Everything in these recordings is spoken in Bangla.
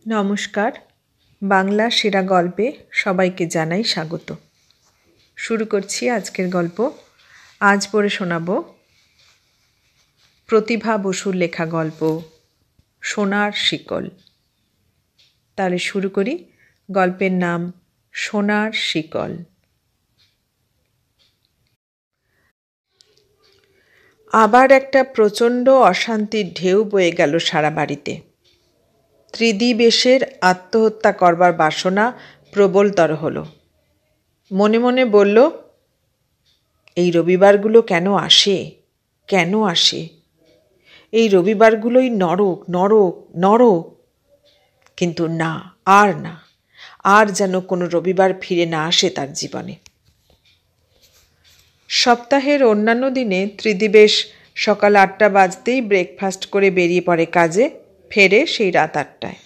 নমস্কার। বাংলা সেরা গল্পে সবাইকে জানাই স্বাগত। শুরু করছি আজকের গল্প। আজ পড়ে শোনাব প্রতিভা বসুর লেখা গল্প সোনার শিকল। তাহলে শুরু করি। গল্পের নাম সোনার শিকল। আবার একটা প্রচণ্ড অশান্তির ঢেউ বয়ে গেল সারা বাড়িতে। ত্রিদিবেশের আত্মহত্যা করবার বাসনা প্রবলতর হলো। মনে মনে বলল, এই রবিবারগুলো কেন আসে? এই রবিবারগুলোই নরক নরক নরক। কিন্তু না, আর যেন কোনো রবিবার ফিরে না আসে তার জীবনে। সপ্তাহের অন্যান্য দিনে ত্রিদিবেশ সকাল 8টা বাজতেই ব্রেকফাস্ট করে বেরিয়ে পড়ে কাজে, ফেরে সেই রাত 8টায়।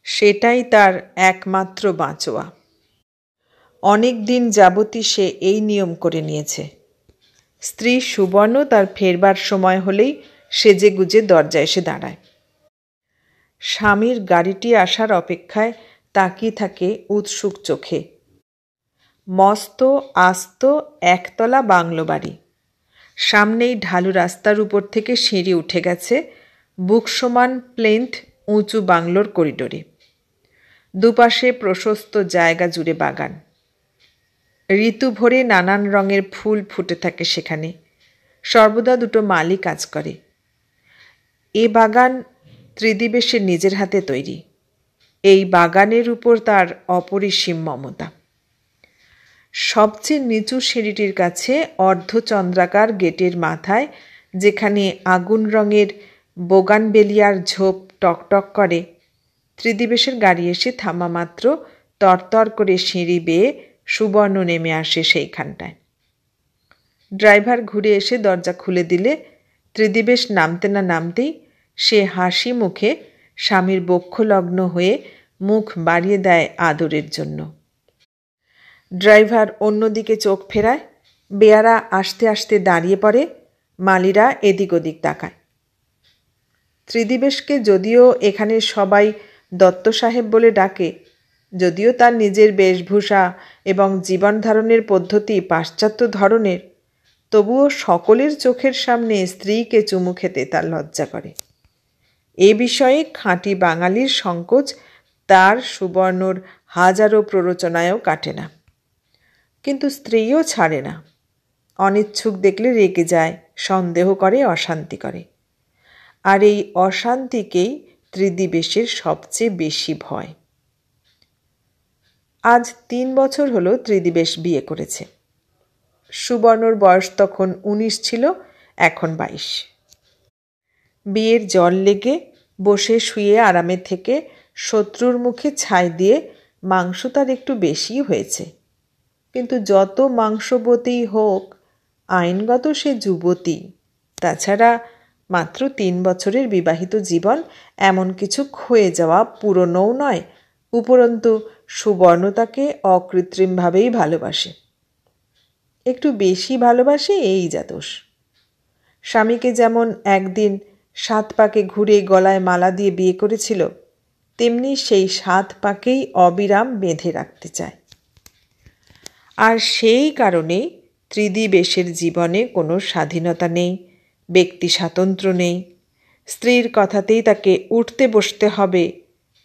সেটাই তার একমাত্র বাঁচোয়া। অনেক দিন যাবতই সে এই নিয়ম করে নিয়েছে। স্ত্রী সুবর্ণ তার ফেরবার সময় হলেই সেজে গুজে দরজায় এসে দাঁড়ায়। স্বামীর গাড়িটি আসার অপেক্ষায় তাকিয়ে থাকে উৎসুক চোখে। মস্ত আস্ত একতলা বাংলো বাড়ি। সামনেই ঢালু রাস্তার উপর থেকে সিঁড়ি উঠে গেছে বুক সমান প্লেন্থ উঁচু বাংলোর করিডোরে। দুপাশে প্রশস্ত জায়গা জুড়ে বাগান। ঋতু ভরে নানান রঙের ফুল ফুটে থাকে সেখানে। সর্বদা দুটো মালি কাজ করে। এ বাগান ত্রিদিবেশের নিজের হাতে তৈরি। এই বাগানের উপর তার অপরিসীম মমতা। সবচেয়ে নিচু সিঁড়িটির কাছে অর্ধচন্দ্রাকার গেটের মাথায়, যেখানে আগুন রঙের বোগানবেলিয়ার ঝোপ টকটক করে, ত্রিদিবেশের গাড়ি এসে থামা মাত্র তরতর করে সিঁড়ি বেয়ে সুবর্ণ নেমে আসে সেইখানটায়। ড্রাইভার ঘুরে এসে দরজা খুলে দিলে ত্রিদিবেশ নামতে না নামতেই সে হাসি মুখে স্বামীর বক্ষলগ্ন হয়ে মুখ বাড়িয়ে দেয় আদরের জন্য। ড্রাইভার অন্যদিকে চোখ ফেরায়। বেয়ারা আস্তে আস্তে দাঁড়িয়ে পড়ে। মালিরা এদিক ওদিক তাকায়। ত্রিদিবেশকে যদিও এখানে সবাই দত্ত সাহেব বলে ডাকে, যদিও তার নিজের বেশভূষা এবং জীবন ধারণের পদ্ধতি পাশ্চাত্য ধরনের, তবুও সকলের চোখের সামনে স্ত্রীকে চুমু খেতে তার লজ্জা করে। এ বিষয়ে খাঁটি বাঙালির সংকোচ তার সুবর্ণর হাজারো প্ররোচনায়ও কাটে না। কিন্তু স্ত্রীও ছাড়ে না। অনিচ্ছুক দেখলে রেগে যায়, সন্দেহ করে, অশান্তি করে। আর এই অশান্তিকেই ত্রিদিবেশের সবচেয়ে বেশি ভয়। আজ 3 বছর হলো ত্রিদিবেশ বিয়ে করেছে। সুবর্ণর বয়স তখন 19 ছিল, এখন 22। বিয়ের জল লেগে বসে শুয়ে আরামে থেকে শত্রুর মুখে ছাই দিয়ে মাংস তার একটু বেশি হয়েছে। কিন্তু যত মাংসবতী হোক, আইনগত সে যুবতী। তাছাড়া মাত্র 3 বছরের বিবাহিত জীবন এমন কিছু ক্ষয়ে যাওয়া পুরনোও নয়। উপরন্তু সুবর্ণ তাকে অকৃত্রিমভাবেই ভালোবাসে। একটু বেশি ভালোবাসে, এই যা দোষ। স্বামীকে যেমন একদিন 7 পাকে ঘুরে গলায় মালা দিয়ে বিয়ে করেছিল, তেমনি সেই 7 পাকেই অবিরাম বেঁধে রাখতে চায়। আর সেই কারণেই ত্রিদিবেশের জীবনে কোনো স্বাধীনতা নেই, ব্যক্তি স্বাতন্ত্র্য নেই। স্ত্রীর কথাতেই তাকে উঠতে বসতে হবে,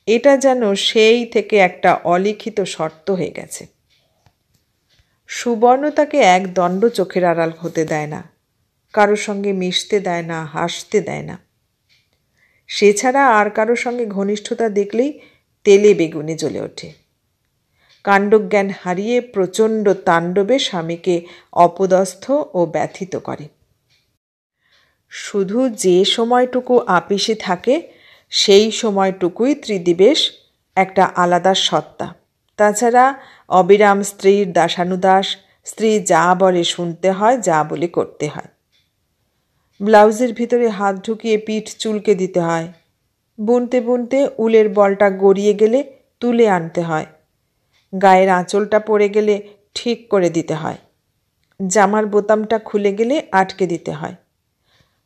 এটা যেন সেই থেকে একটা অলিখিত শর্ত হয়ে গেছে। সুবর্ণ তাকে এক দণ্ড চোখের আড়াল হতে দেয় না, কারোর সঙ্গে মিশতে দেয় না, হাসতে দেয় না। সে ছাড়া আর কারোর সঙ্গে ঘনিষ্ঠতা দেখলেই তেলে বেগুনে জ্বলে ওঠে। কাণ্ডজ্ঞান হারিয়ে প্রচণ্ড তাণ্ডবে স্বামীকে অপদস্থ ও ব্যথিত করে। শুধু যে সময়টুকু আপিসে থাকে, সেই সময়টুকুই ত্রিদিবেশ একটা আলাদা সত্তা। তাছাড়া অবিরাম স্ত্রীর দাসানুদাস। স্ত্রী যা বলে শুনতে হয়, যা বলে করতে হয়। ব্লাউজের ভিতরে হাত ঢুকিয়ে পিঠ চুলকে দিতে হয়। বুনতে বুনতে উলের বলটা গড়িয়ে গেলে তুলে আনতে হয়। গায়ের আঁচলটা পড়ে গেলে ঠিক করে দিতে হয়। জামার বোতামটা খুলে গেলে আটকে দিতে হয়।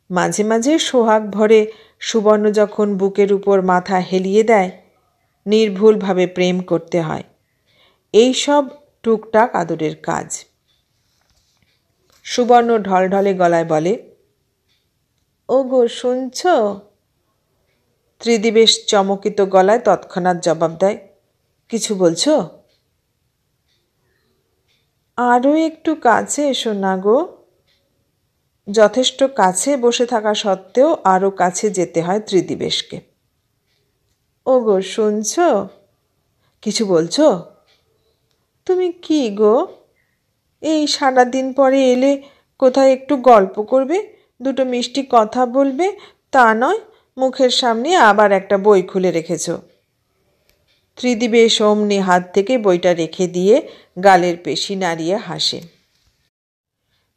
মাঝে মাঝে সোহাগ ভরে সুবর্ণ যখন বুকের উপর মাথা হেলিয়ে দেয়, নির্ভুলভাবে প্রেম করতে হয়। এই সব টুকটাক আদরের কাজ। সুবর্ণ ঢলঢলে গলায় বলে, ও গো শুনছ? ত্রিদিবেশ চমকিত গলায় তৎক্ষণাৎ জবাব দেয়, কিছু বলছো? আরও একটু কাছে এসো না গো। যথেষ্ট কাছে বসে থাকা সত্ত্বেও আরও কাছে যেতে হয় ত্রিদিবেশকে। ও গো শুনছ? কিছু বলছো? তুমি কি গো, এই সারাদিন পরে এলে কোথায় একটু গল্প করবে, দুটো মিষ্টি কথা বলবে, তা নয় মুখের সামনে আবার একটা বই খুলে রেখেছ। ত্রিদিবেশ অমনি হাত থেকে বইটা রেখে দিয়ে গালের পেশি নাড়িয়ে হাসে।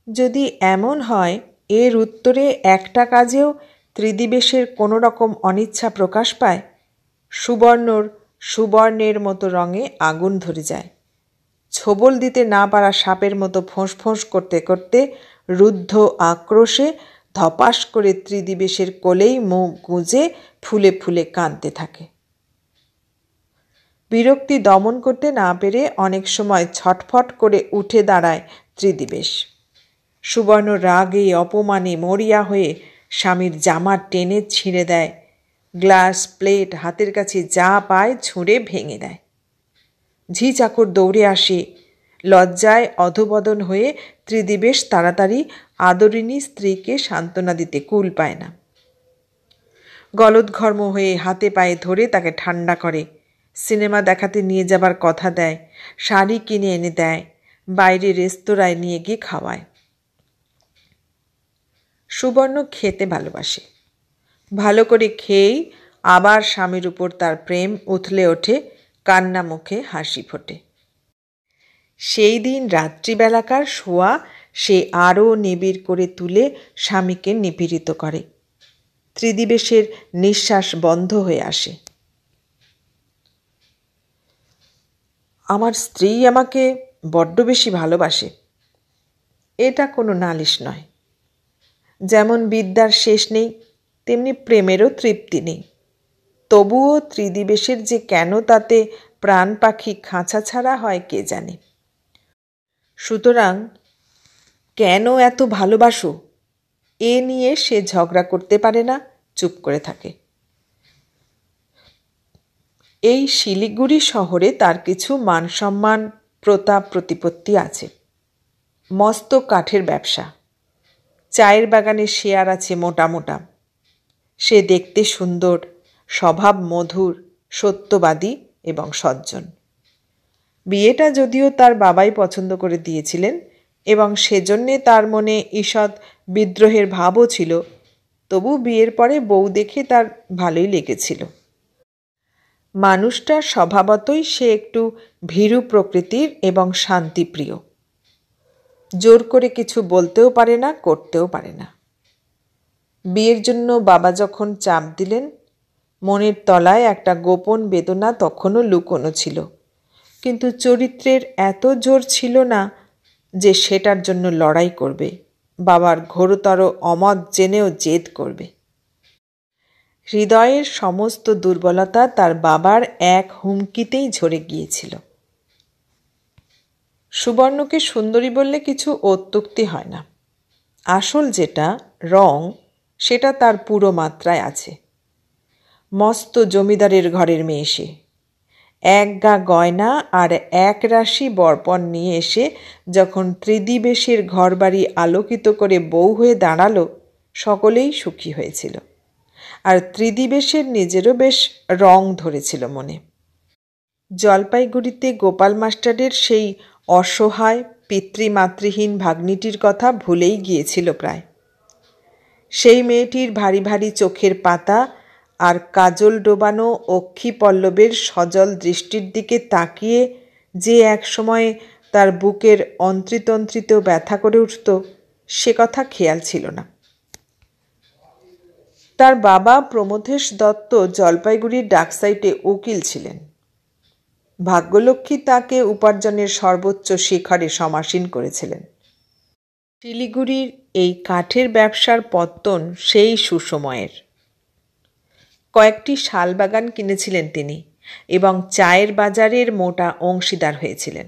যদি এমন হয় এর উত্তরে একটা কাজেও ত্রিদিবেশের কোনো রকম অনিচ্ছা প্রকাশ পায়, সুবর্ণের মতো রঙে আগুন ধরে যায়। ছোবল দিতে না পারা সাপের মতো ফোঁস ফোঁস করতে করতে রুদ্ধ আক্রোশে ধপাস করে ত্রিদিবেশের কোলেই মুখ গুঁজে ফুলে ফুলে কাঁদতে থাকে। বিরক্তি দমন করতে না পেরে অনেক সময় ছটফট করে উঠে দাঁড়ায় ত্রিদিবেশ। সুবর্ণ রাগে অপমানে মরিয়া হয়ে স্বামীর জামা টেনে ছিঁড়ে দেয়, গ্লাস প্লেট হাতের কাছে যা পায় ছুঁড়ে ভেঙে দেয়। ঝি চাকর দৌড়ে আসে। লজ্জায় অধোবদন হয়ে ত্রিদিবেশ তাড়াতাড়ি আদরিণী স্ত্রীকে সান্ত্বনা দিতে কুল পায় না। গলদঘর্ম হয়ে হাতে পায়ে ধরে তাকে ঠান্ডা করে, সিনেমা দেখাতে নিয়ে যাবার কথা দেয়, শাড়ি কিনে এনে দেয়, বাইরে রেস্তোরাঁয় নিয়ে গিয়ে খাওয়ায়। সুবর্ণ খেতে ভালোবাসে। ভালো করে খেয়েই আবার স্বামীর উপর তার প্রেম উথলে ওঠে, কান্না মুখে হাসি ফোটে। সেই দিন রাত্রিবেলাকার শোয়া সে আরও নিবিড় করে তুলে স্বামীকে নিপীড়িত করে। ত্রিদিবেশের নিঃশ্বাস বন্ধ হয়ে আসে। আমার স্ত্রী আমাকে বড্ড বেশি ভালোবাসে, এটা কোনো নালিশ নয়। যেমন বিদ্যার শেষ নেই, তেমনি প্রেমেরও তৃপ্তি নেই। তবুও ত্রিদিবেশের যে কেন তাতে প্রাণ পাখি খাঁচা ছাড়া হয় কে জানে। সুতরাং কেন এত ভালোবাসো এ নিয়ে সে ঝগড়া করতে পারে না, চুপ করে থাকে। এই শিলিগুড়ি শহরে তার কিছু মানসম্মান প্রতাপ প্রতিপত্তি আছে। মস্ত কাঠের ব্যবসা, চায়ের বাগানে শেয়ার আছে মোটা মোটা। সে দেখতে সুন্দর, স্বভাব মধুর, সত্যবাদী এবং সজ্জন। বিয়েটা যদিও তার বাবাই পছন্দ করে দিয়েছিলেন এবং সেজন্যে তার মনে ঈষৎ বিদ্রোহের ভাবও ছিল, তবু বিয়ের পরে বউ দেখে তার ভালোই লেগেছিল। মানুষটার স্বভাবতই সে একটু ভীরু প্রকৃতির এবং শান্তিপ্রিয়। জোর করে কিছু বলতেও পারে না, করতেও পারে না। বিয়ের জন্য বাবা যখন চাপ দিলেন, মনের তলায় একটা গোপন বেদনা তখনও লুকোনো ছিল, কিন্তু চরিত্রের এত জোর ছিল না যে সেটার জন্য লড়াই করবে, বাবার ঘোরতর অমত জেনেও জেদ করবে। হৃদয়ের সমস্ত দুর্বলতা তার বাবার এক হুমকিতেই ঝরে গিয়েছিল। সুবর্ণকে সুন্দরী বললে কিছু অত্যুক্তি হয় না। আসল যেটা রং, সেটা তার পুরো মাত্রায় আছে। মস্ত জমিদারের ঘরের মেয়ে সে। এক গা গয়না আর এক রাশি বরপণ নিয়ে এসে যখন ত্রিদিবেশের ঘরবাড়ি আলোকিত করে বউ হয়ে দাঁড়ালো, সকলেই সুখী হয়েছিল। আর ত্রিদিবেশের নিজেরও বেশ রং ধরেছিল মনে। জলপাইগুড়িতে গোপাল মাস্টারের সেই অসহায় পিতৃমাতৃহীন ভাগ্নিটির কথা ভুলেই গিয়েছিল প্রায়। সেই মেয়েটির ভারী ভারী চোখের পাতা আর কাজল ডোবানো অক্ষি পল্লবের সজল দৃষ্টির দিকে তাকিয়ে যে এক সময়ে তার বুকের অন্তৃতন্ত্রিতেও ব্যথা করে উঠত, সে কথা খেয়াল ছিল না। তার বাবা প্রমথেশ দত্ত জলপাইগুড়ির ডাকসাইটে উকিল ছিলেন। ভাগ্যলক্ষ্মী তাকে উপার্জনের সর্বোচ্চ শিখরে সমাসীন করেছিলেন। শিলিগুড়ির এই কাঠের ব্যবসার পত্তন সেই সুসময়ের। কয়েকটি শালবাগান কিনেছিলেন তিনি, এবং চায়ের বাজারের মোটা অংশীদার হয়েছিলেন।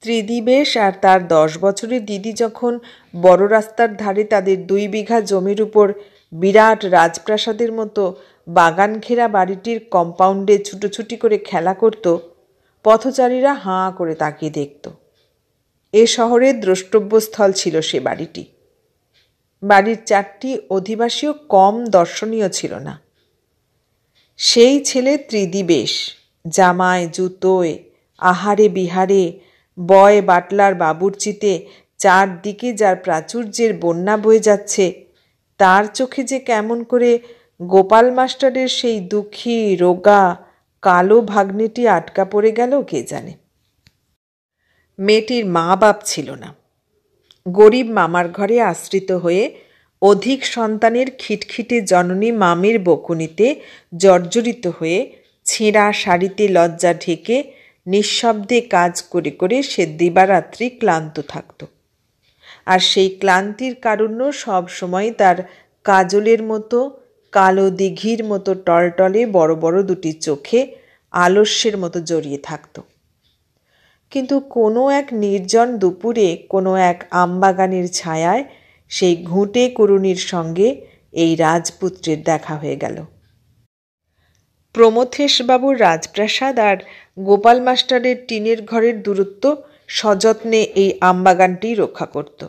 ত্রিদিবেশ আর তার 10 বছরের দিদি যখন বড় রাস্তার ধারে তাদের 2 বিঘা জমির উপর বিরাট রাজপ্রাসাদের মতো বাগান ঘেরা বাড়িটির কম্পাউন্ডে ছুটোছুটি করে খেলা করত, পথচারীরা হাঁ করে তাকিয়ে দেখত। এ শহরের দ্রষ্টব্যস্থল ছিল সে বাড়িটি। বাড়ির 4টি অধিবাসীও কম দর্শনীয় ছিল না। সেই ছেলে ত্রিদিবেশ, জামায় জুতোয় আহারে বিহারে বয় বাটলার বাবুর্চিতে চারদিকে যার প্রাচুর্যের বন্যা বয়ে যাচ্ছে, তার চোখে যে কেমন করে গোপাল মাস্টারের সেই দুঃখী রোগা কালো ভাগ্নেটি আটকা পড়ে গেল কে জানে। মেয়েটির মা বাপ ছিল না। গরিব মামার ঘরে আশ্রিত হয়ে অধিক সন্তানের খিটখিটে জননী মামির বকুনিতে জর্জরিত হয়ে ছেঁড়া শাড়িতে লজ্জা ঢেকে নিঃশব্দে কাজ করে করে সে দিবারাত্রি ক্লান্ত থাকত। আর সেই ক্লান্তির কারণ সব সময় তার কাজলের মতো কালো দিঘির মতো টলটলে বড় বড় দুটি চোখে আলস্যের মতো জড়িয়ে থাকত। কিন্তু কোনো এক নির্জন দুপুরে কোনো এক আমবাগানের ছায়ায় সেই ঘুঁটে কুরুনির সঙ্গে এই রাজপুত্রের দেখা হয়ে গেল। প্রমথেশবাবুর রাজপ্রাসাদ আর গোপাল মাস্টারের টিনের ঘরের দূরত্ব সযত্নে এই আমবাগানটি রক্ষা করত।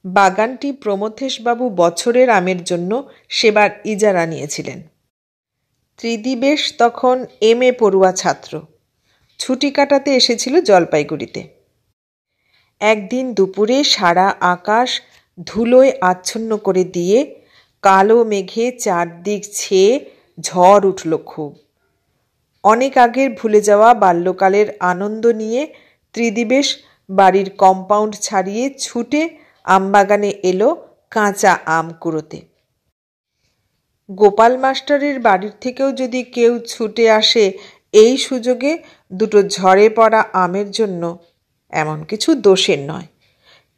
বাগানটি প্রমথেশবাবু বছরের আমের জন্য সেবার ইজারা নিয়েছিলেন। ত্রিদিবেশ তখন MA পড়ুয়া ছাত্র, ছুটি কাটাতে এসেছিল জলপাইগুড়িতে। একদিন দুপুরে সারা আকাশ ধুলোয় আচ্ছন্ন করে দিয়ে কালো মেঘে চারদিক ছেয়ে ঝড় উঠল খুব। অনেক আগের ভুলে যাওয়া বাল্যকালের আনন্দ নিয়ে ত্রিদিবেশ বাড়ির কম্পাউন্ড ছাড়িয়ে ছুটে আমবাগানে এলো কাঁচা আম কুড়োতে। গোপাল মাস্টারের বাড়ির থেকেও যদি কেউ ছুটে আসে এই সুযোগে দুটো ঝরে পড়া আমের জন্য, এমন কিছু দোষের নয়।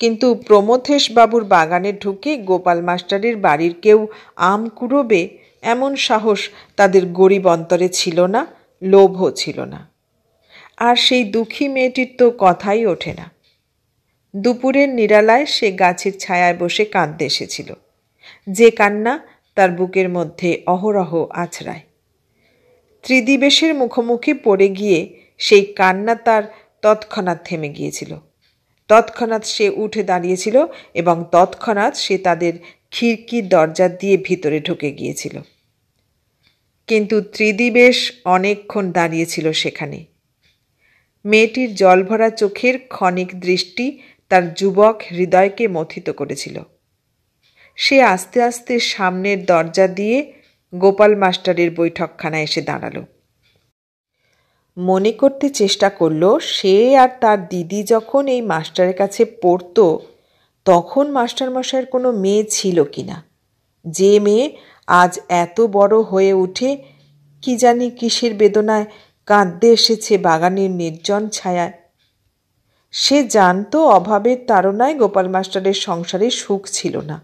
কিন্তু প্রমথেশবাবুর বাগানে ঢুকে গোপাল মাস্টারের বাড়ির কেউ আম কুড়োবে এমন সাহস তাদের গরিব অন্তরে ছিল না, লোভও ছিল না। আর সেই দুঃখী মেয়েটির তো কথাই ওঠে না। দুপুরের নিরালায় সে গাছের ছায়ায় বসে কাঁদতে এসেছিল, যে কান্না তার বুকের মধ্যে অহরহ আছড়ায়। ত্রিদিবেশের মুখোমুখি পড়ে গিয়ে সেই কান্না তার তৎক্ষণাৎ থেমে গিয়েছিল। তৎক্ষণাৎ সে উঠে দাঁড়িয়েছিল এবং তৎক্ষণাৎ সে তাদের খিড়কির দরজা দিয়ে ভিতরে ঢুকে গিয়েছিল। কিন্তু ত্রিদিবেশ অনেকক্ষণ দাঁড়িয়েছিল সেখানে। মেয়েটির জলভরা চোখের ক্ষণিক দৃষ্টি তার যুবক হৃদয়কে মথিত করেছিল। সে আস্তে আস্তে সামনের দরজা দিয়ে গোপাল মাস্টারের বৈঠকখানায় এসে দাঁড়ালো। মনে করতে চেষ্টা করল সে আর তার দিদি যখন এই মাস্টারের কাছে পড়ত তখন মাস্টারমশাইয়ের কোনো মেয়ে ছিল কিনা, যে মেয়ে আজ এত বড় হয়ে উঠে কি জানি কিসের বেদনায় কাঁদতে এসেছে বাগানের নির্জন ছায়ায়। সে জানত অভাবের তাড়নায় গোপাল মাস্টারের সংসারে সুখ ছিল না।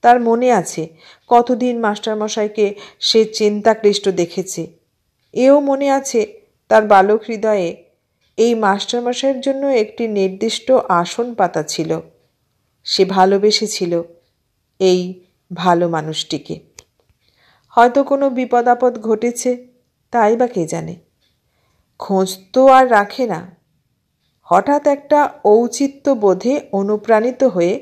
তার মনে আছে কতদিন মাস্টারমশাইকে সে চিন্তাক্লিষ্ট দেখেছে। এও মনে আছে তার বালক হৃদয়ে এই মাস্টারমশাইয়ের জন্য একটি নির্দিষ্ট আসন পাতা ছিল। সে ভালোবেসেছিল এই ভালো মানুষটিকে। হয়তো কোনো বিপদ আপদ ঘটেছে, তাই বা কে জানে। খোঁজ তো আর রাখে না। হঠাৎ একটা ঔচিত্য বোধে অনুপ্রাণিত হয়ে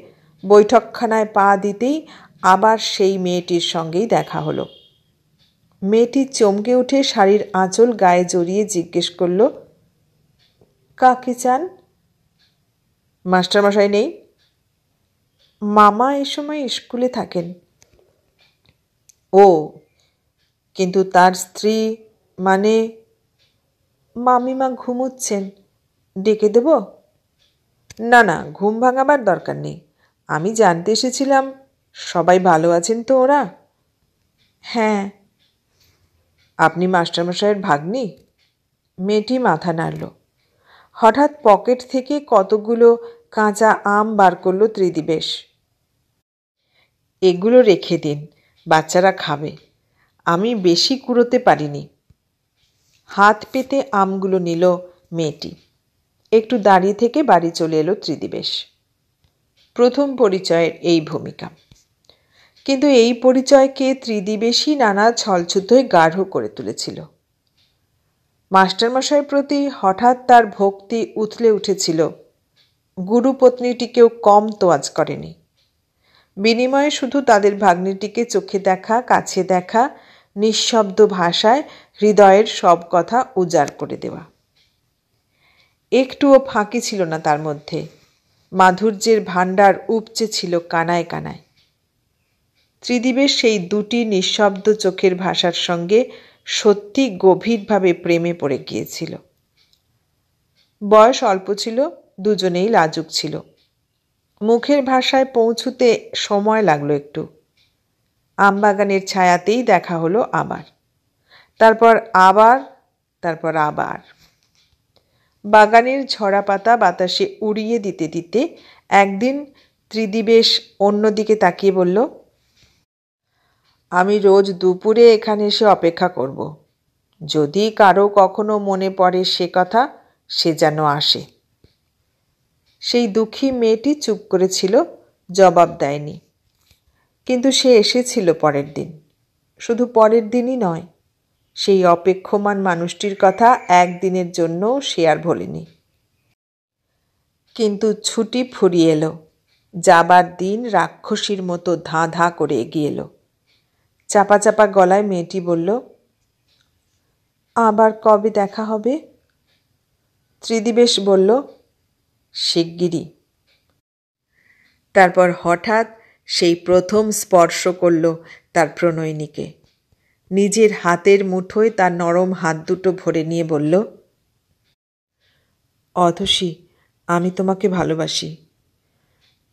বৈঠকখানায় পা দিতেই আবার সেই মেয়েটির সঙ্গেই দেখা হলো। মেয়েটি চমকে উঠে শাড়ির আঁচল গায়ে জড়িয়ে জিজ্ঞেস করল, কাকে চান? মাস্টারমশাই নেই? মামা এ সময় স্কুলে থাকেন। ও, কিন্তু তার স্ত্রী মানে? মামিমা ঘুমোচ্ছেন, ডেকে দেব? না না, ঘুম ভাঙাবার দরকার নেই। আমি জানতে এসেছিলাম সবাই ভালো আছেন তো ওরা? হ্যাঁ। আপনি মাস্টারমশাইয়ের ভাগ্নি? মেয়েটি মাথা নাড়ল। হঠাৎ পকেট থেকে কতগুলো কাঁচা আম বার করল ত্রিদিবেশ। এগুলো রেখে দিন, বাচ্চারা খাবে। আমি বেশি কুড়োতে পারিনি। হাত পেতে আমগুলো নিল মেয়েটি। একটু দাঁড়িয়ে থেকে বাড়ি চলে এলো ত্রিদিবেশ। প্রথম পরিচয়ের এই ভূমিকা। কিন্তু এই পরিচয়কে ত্রিদিবেশই নানা ছলছুতোয় গাঢ় করে তুলেছিল। মাস্টারমশাইয়ের প্রতি হঠাৎ তার ভক্তি উথলে উঠেছিল। গুরুপত্নীটিকেও কম তোয়াজ করেনি। বিনিময়ে শুধু তাদের ভাগ্নিটিকে চোখে দেখা, কাছে দেখা, নিঃশব্দ ভাষায় হৃদয়ের সব কথা উজাড় করে দেওয়া। একটুও ফাঁকি ছিল না তার মধ্যে। মাধুর্যের ভাণ্ডার উপচে ছিল কানায় কানায়। ত্রিদিবেশ সেই দুটি নিঃশব্দ চোখের ভাষার সঙ্গে সত্যি গভীরভাবে প্রেমে পড়ে গিয়েছিল। বয়স অল্প ছিল, দুজনেই লাজুক ছিল। মুখের ভাষায় পৌঁছুতে সময় লাগলো একটু। আমবাগানের ছায়াতেই দেখা হলো আবার, তারপর আবার। বাগানের ঝরা পাতা বাতাসে উড়িয়ে দিতে দিতে একদিন ত্রিদিবেশ অন্যদিকে তাকিয়ে বলল, আমি রোজ দুপুরে এখানে এসে অপেক্ষা করব। যদি কারো কখনো মনে পড়ে সে কথা, সে যেন আসে। সেই দুঃখী মেয়েটি চুপ করেছিল, জবাব দেয়নি। কিন্তু সে এসেছিল পরের দিন। শুধু পরের দিনই নয়, সেই অপেক্ষমান মানুষটির কথা একদিনের জন্য সে আর ভোলেনি। কিন্তু ছুটি ফুরিয়ে এলো। যাবার দিন রাক্ষসীর মতো ধাঁ ধাঁ করে এগিয়ে এলো। চাপা চাপা গলায় মেয়েটি বলল, আবার কবে দেখা হবে? ত্রিদিবেশ বলল, শিগগিরই। তারপর হঠাৎ সেই প্রথম স্পর্শ করল তার প্রণয়িনীকে। নিজের হাতের মুঠোয় তার নরম হাত দুটো ভরে নিয়ে বলল, অতসী, আমি তোমাকে ভালোবাসি,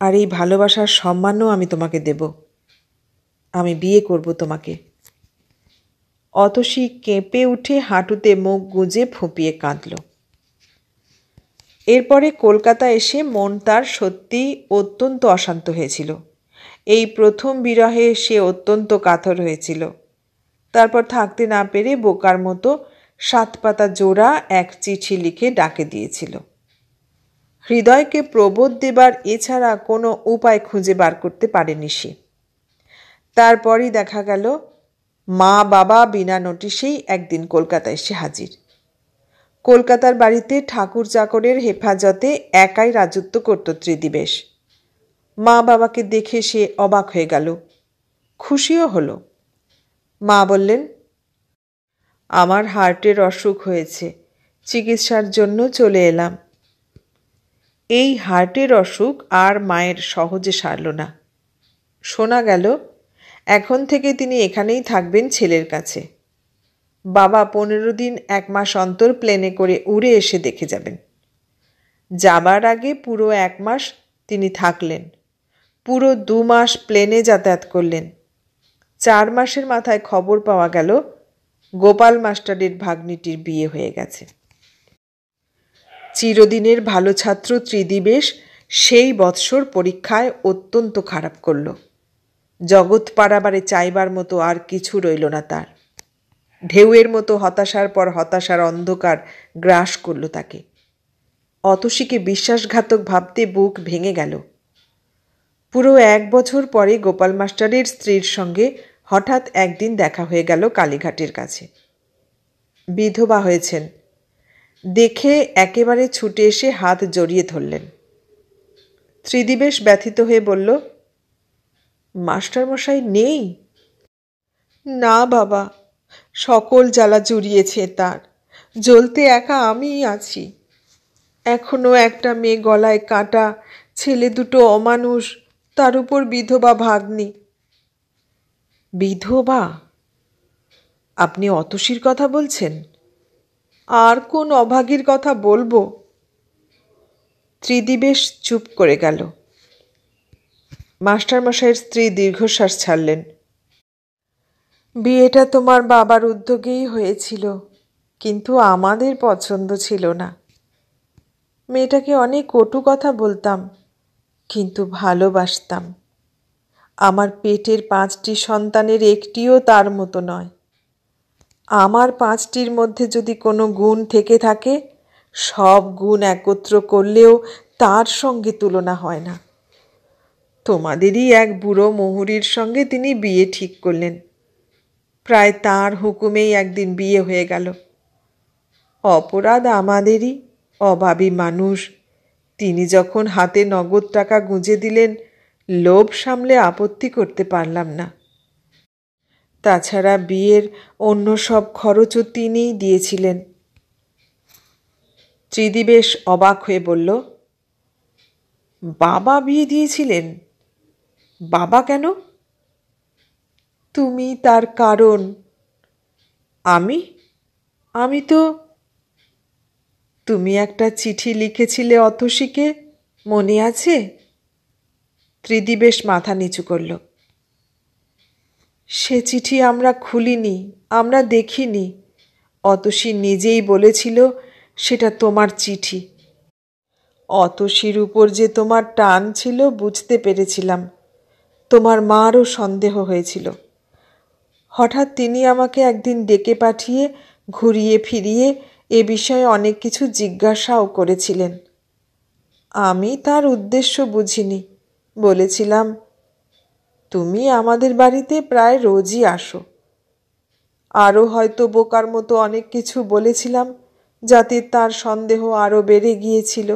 আর এই ভালোবাসার সম্মানও আমি তোমাকে দেব। আমি বিয়ে করব তোমাকে। অতসী কেঁপে উঠে হাঁটুতে মুখ গুঁজে ফুঁপিয়ে কাঁদল। এরপরে কলকাতা এসে মন তার সত্যি অত্যন্ত অশান্ত হয়েছিল। এই প্রথম বিরহে সে অত্যন্ত কাতর হয়েছিল। তারপর থাকতে না পেরে বোকার মতো 7 পাতা জোড়া এক চিঠি লিখে ডাকে দিয়েছিল। হৃদয়কে প্রবোধ দেবার এছাড়া কোনো উপায় খুঁজে বার করতে পারেনি সে। তারপরই দেখা গেল মা বাবা বিনা নোটিশেই একদিন কলকাতা এসে হাজির। কলকাতার বাড়িতে ঠাকুর চাকরের হেফাজতে একাই রাজত্ব করত ত্রিদিবেশ। মা বাবাকে দেখে সে অবাক হয়ে গেল, খুশিও হলো। মা বললেন, আমার হার্টের অসুখ হয়েছে, চিকিৎসার জন্য চলে এলাম। এই হার্টের অসুখ আর মায়ের সহজে সারল না। শোনা গেল এখন থেকে তিনি এখানেই থাকবেন ছেলের কাছে। বাবা 15 দিন 1 মাস অন্তর প্লেনে করে উড়ে এসে দেখে যাবেন। যাবার আগে পুরো 1 মাস তিনি থাকলেন। পুরো 2 মাস প্লেনে যাতায়াত করলেন। 4 মাসের মাথায় খবর পাওয়া গেল গোপাল মাস্টারের ভাগ্নিটির বিয়ে হয়ে গেছে। চিরদিনের ভালো ছাত্র ত্রিদিবেশ সেই বৎসর পরীক্ষায় অত্যন্ত খারাপ করল। জগৎ পারাবারে চাইবার মতো আর কিছু রইল না তার। ঢেউয়ের মতো হতাশার পর হতাশার অন্ধকার গ্রাস করল তাকে। অতসীকে বিশ্বাসঘাতক ভাবতে বুক ভেঙে গেল। পুরো 1 বছর পরে গোপাল মাস্টারের স্ত্রীর সঙ্গে হঠাৎ একদিন দেখা হয়ে গেল কালীঘাটের কাছে। বিধবা হয়েছেন দেখে একেবারে ছুটে এসে হাত জড়িয়ে ধরলেন। ত্রিদিবেশ ব্যথিত হয়ে বলল, মাস্টারমশাই নেই? না বাবা, সকল জ্বালা জুড়িয়েছে তার, জ্বলতে একা আমিই আছি। এখনো একটা মেয়ে গলায় কাটা, ছেলে দুটো অমানুষ, তার উপর বিধবা ভাগ্নি। বিধবা? আপনি অতসীর কথা বলছেন? আর কোন অভাগীর কথা বলবো? ত্রিদিবেশ চুপ করে গেল। মাস্টারমশাইয়ের স্ত্রী দীর্ঘশ্বাস ছাড়লেন। বিয়েটা তোমার বাবার উদ্যোগেই হয়েছিল, কিন্তু আমাদের পছন্দ ছিল না। মেয়েটাকে অনেক কটু কথা বলতাম, কিন্তু ভালোবাসতাম। আমার পেটের 5টি সন্তানের একটিও তার মতো নয়। আমার 5টির মধ্যে যদি কোনো গুণ থেকে থাকে, সব গুণ একত্র করলেও তার সঙ্গে তুলনা হয় না। তোমাদেরই এক বুড়ো মুহুরীর সঙ্গে তিনি বিয়ে ঠিক করলেন। প্রায় তার হুকুমেই একদিন বিয়ে হয়ে গেল। অপরাধ আমাদেরই, অভাবী মানুষ। তিনি যখন হাতে নগদ টাকা গুঁজে দিলেন, লোভ সামলে আপত্তি করতে পারলাম না। তাছাড়া বিয়ের অন্য সব খরচও তিনিই দিয়েছিলেন। ত্রিদি বেশ অবাক হয়ে বলল, বাবা বিয়ে দিয়েছিলেন? বাবা কেন? তুমি তার কারণ। আমি আমি তো তুমি একটা চিঠি লিখেছিলে অতসীকে, মনে আছে? ত্রিদি বেশ মাথা নিচু করল। সে চিঠি আমরা খুলিনি, আমরা দেখিনি। অতসী নিজেই বলেছিল সেটা তোমার চিঠি। অতসীর উপর যে তোমার টান ছিল বুঝতে পেরেছিলাম। তোমার মারও সন্দেহ হয়েছিল। হঠাৎ তিনি আমাকে একদিন ডেকে পাঠিয়ে ঘুরিয়ে ফিরিয়ে এ বিষয়ে অনেক কিছু জিজ্ঞাসাও করেছিলেন। আমি তার উদ্দেশ্য বুঝিনি। বলেছিলাম, তুমি আমাদের বাড়িতে প্রায় রোজই আসো। আরও হয়তো বোকার মতো অনেক কিছু বলেছিলাম, যাতে তার সন্দেহ আরও বেড়ে গিয়েছিল।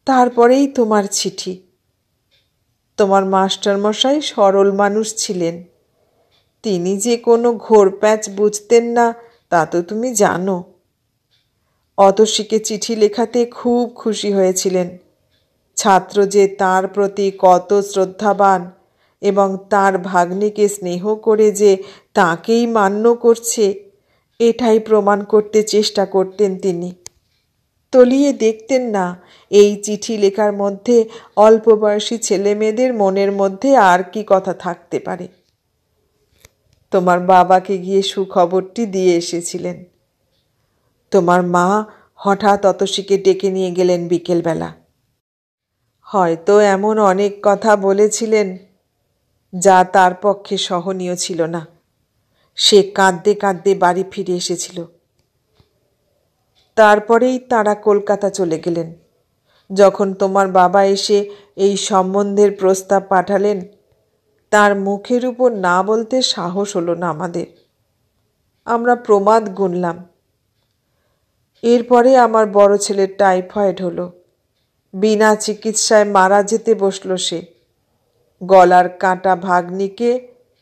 তারপরেই তোমার চিঠি। তোমার মাস্টারমশাই সরল মানুষ ছিলেন। তিনি যে কোনো ঘোরপ্যাচ বুঝতেন না তা তো তুমি জানো। অতসীকে চিঠি লেখাতে খুব খুশি হয়েছিলেন। ছাত্র যে তার প্রতি কত শ্রদ্ধাবান এবং তার ভাগ্নিকে স্নেহ করে যে তাকেই মান্য করছে, এটাই প্রমাণ করতে চেষ্টা করতেন তিনি। তলিয়ে দেখতেন না এই চিঠি লেখার মধ্যে অল্প বয়সী ছেলেমেয়েদের মনের মধ্যে আর কি কথা থাকতে পারে। তোমার বাবাকে গিয়ে সুখবরটি দিয়ে এসেছিলেন। তোমার মা হঠাৎ অতসীকে ডেকে নিয়ে গেলেন বিকেলবেলা। হয়তো এমন অনেক কথা বলেছিলেন যা তার পক্ষে সহনীয় ছিল না। সে কাঁদতে কাঁদতে বাড়ি ফিরে এসেছিল। তারপরেই তাঁরা কলকাতা চলে গেলেন। যখন তোমার বাবা এসে এই সম্বন্ধের প্রস্তাব পাঠালেন, তার মুখের উপর না বলতে সাহস হলো না আমাদের। আমরা প্রমাদ গুনলাম। এরপরে আমার বড় ছেলের টাইফয়েড হলো। বিনা চিকিৎসায় মারা যেতে বসল সে। গলার কাটা ভাগ্নিকে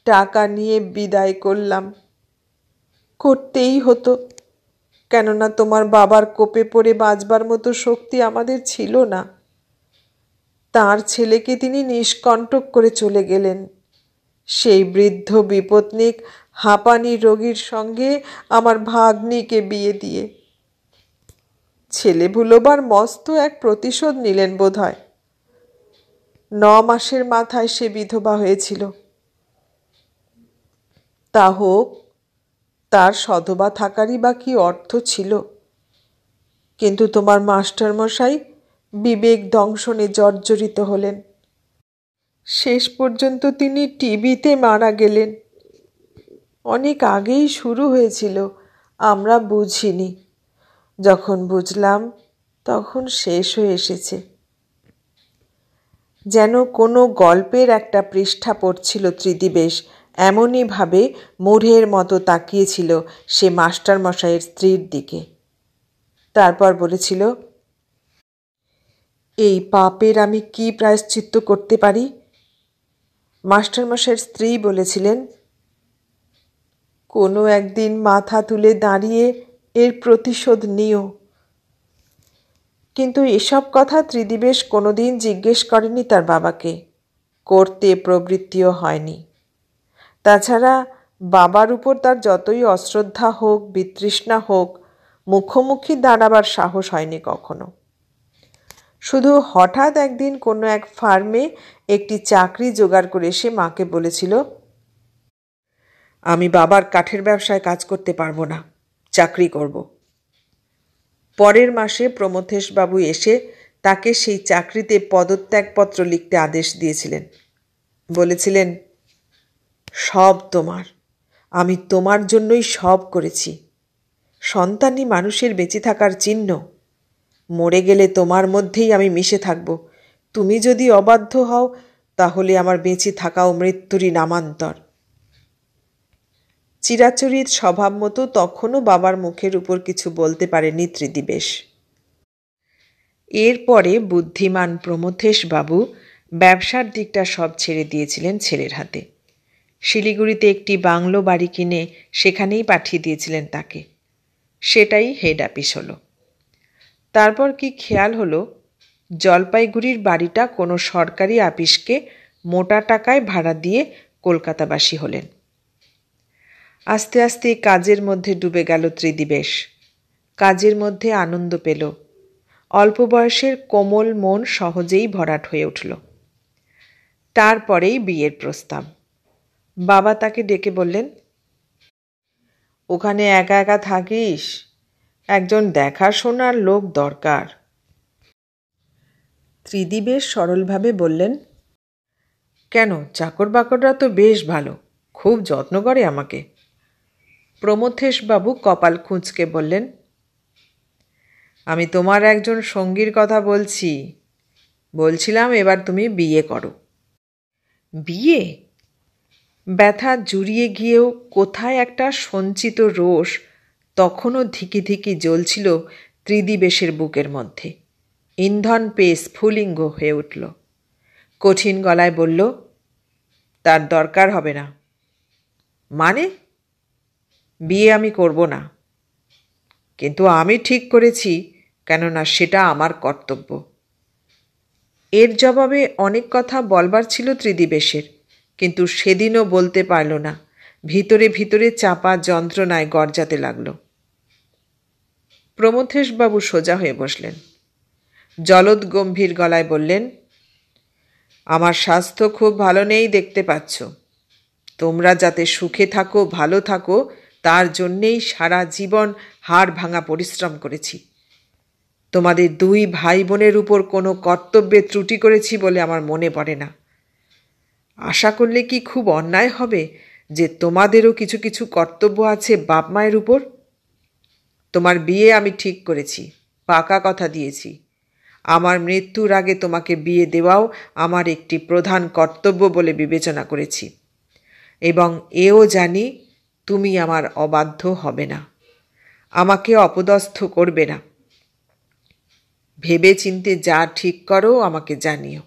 টাকা নিয়ে বিদায় করলাম। করতেই হতো, কেননা তোমার বাবার কোপে পড়ে বাঁচবার মতো শক্তি আমাদের ছিল না। তার ছেলেকে তিনি নিষ্কণ্টক করে চলে গেলেন, সেই বৃদ্ধ বিপত্নিক হাঁপানি রোগীর সঙ্গে আমার ভাগ্নিকে বিয়ে দিয়ে। ছেলে ভুলোবার মস্ত এক প্রতিশোধ নিলেন বোধ হয়। 9 মাসের মাথায় সে বিধবা হয়েছিল। তা হোক, তার সধবা থাকারই বা কি অর্থ ছিল? কিন্তু তোমার মাস্টারমশাই বিবেক দংশনে জর্জরিত হলেন। শেষ পর্যন্ত তিনি টিবিতে মারা গেলেন। অনেক আগেই শুরু হয়েছিল, আমরা বুঝিনি। যখন বুঝলাম তখন শেষ হয়ে এসেছে। যেন কোনো গল্পের একটা পৃষ্ঠা পড়ছিল ত্রিদিবেশ। এমনই ভাবে মূঢ়ের মতো তাকিয়েছিল সে মাস্টারমশাইয়ের স্ত্রীর দিকে। তারপর বলেছিল, এই পাপের আমি কি প্রায়শ্চিত্ত করতে পারি? মাস্টারমশাইয়ের স্ত্রী বলেছিলেন, কোনো একদিন মাথা তুলে দাঁড়িয়ে এর প্রতিশোধ নিও। কিন্তু এসব কথা ত্রিদিবেশ কোনোদিন জিজ্ঞেস করেনি তার বাবাকে, করতে প্রবৃত্তিও হয়নি। তাছাড়া বাবার উপর তার যতই অশ্রদ্ধা হোক, বিতৃষ্ণা হোক, মুখোমুখি দাঁড়াবার সাহস হয়নি কখনো। শুধু হঠাৎ একদিন কোনো এক ফার্মে একটি চাকরি জোগাড় করে সে মাকে বলেছিল, আমি বাবার কাঠের ব্যবসায় কাজ করতে পারবো না, চাকরি করব। পরের মাসে প্রমথেশবাবু এসে তাকে সেই চাকরিতে পদত্যাগপত্র লিখতে আদেশ দিয়েছিলেন। বলেছিলেন, সব তোমার, আমি তোমার জন্যই সব করেছি। সন্তানই মানুষের বেঁচে থাকার চিহ্ন। মরে গেলে তোমার মধ্যেই আমি মিশে থাকব। তুমি যদি অবাধ্য হও তাহলে আমার বেঁচে থাকাও মৃত্যুরই নামান্তর। চিরাচরিত স্বভাব মতো তখনও বাবার মুখের উপর কিছু বলতে পারেনি ত্রিদিবেশ। এরপরে বুদ্ধিমান প্রমথেশ বাবু ব্যবসার দিকটা সব ছেড়ে দিয়েছিলেন ছেলের হাতে। শিলিগুড়িতে একটি বাংলো বাড়ি কিনে সেখানেই পাঠিয়ে দিয়েছিলেন তাকে। সেটাই হেড অফিস হলো। তারপর কি খেয়াল হলো, জলপাইগুড়ির বাড়িটা কোনো সরকারি আপিসকে মোটা টাকায় ভাড়া দিয়ে কলকাতাবাসী হলেন। আস্তে আস্তে কাজের মধ্যে ডুবে গেল ত্রিদিবেশ। কাজের মধ্যে আনন্দ পেল। অল্প বয়সের কোমল মন সহজেই ভরাট হয়ে উঠল। তারপরেই বিয়ের প্রস্তাব। বাবা তাকে ডেকে বললেন, ওখানে একা একা থাকিস, একজন দেখাশোনার লোক দরকার। ত্রিদিবেশ সরলভাবে বললেন, কেন, চাকর বাকররা তো বেশ ভালো, খুব যত্ন করে আমাকে। প্রমথেশবাবু কপাল খুঁচকে বললেন, আমি তোমার একজন সঙ্গীর কথা বলছিলাম এবার তুমি বিয়ে করো। বিয়ে? ব্যথা জুড়িয়ে গিয়েও কোথায় একটা সঞ্চিত রোষ তখনও ধিকি ধিকি জ্বলছিল ত্রিদিবেশের বুকের মধ্যে। ইন্ধন পেয়ে স্ফুলিঙ্গ হয়ে উঠল। কঠিন গলায় বলল, তার দরকার হবে না। মানে? বিয়ে আমি করব না। কিন্তু আমি ঠিক করেছি, কেননা সেটা আমার কর্তব্য। এর জবাবে অনেক কথা বলবার ছিল ত্রিদিবেশের, কিন্তু সেদিনও বলতে পারল না। ভিতরে ভিতরে চাপা যন্ত্রণায় গর্জাতে লাগল। প্রমথেশবাবু সোজা হয়ে বসলেন। জলদ গম্ভীর গলায় বললেন, আমার স্বাস্থ্য খুব ভালো নেই দেখতে পাচ্ছ। তোমরা যাতে সুখে থাকো, ভালো থাকো, তার জন্যেই সারা জীবন হাড় ভাঙা পরিশ্রম করেছি। তোমাদের দুই ভাই বোনের উপর কোনো কর্তব্যে ত্রুটি করেছি বলে আমার মনে পড়ে না। আশা করলে কি খুব অন্যায় হবে যে তোমাদেরও কিছু কিছু কর্তব্য আছে বাপ মায়ের উপর? তোমার বিয়ে আমি ঠিক করেছি, পাকা কথা দিয়েছি। আমার মৃত্যুর আগে তোমাকে বিয়ে দেওয়াও আমার একটি প্রধান কর্তব্য বলে বিবেচনা করেছি, এবং এও জানি তুমি আমার অবাধ্য হবে না, আমাকে অপদস্থ করবে না। ভেবে চিনতে যা ঠিক করো আমাকে জানিও।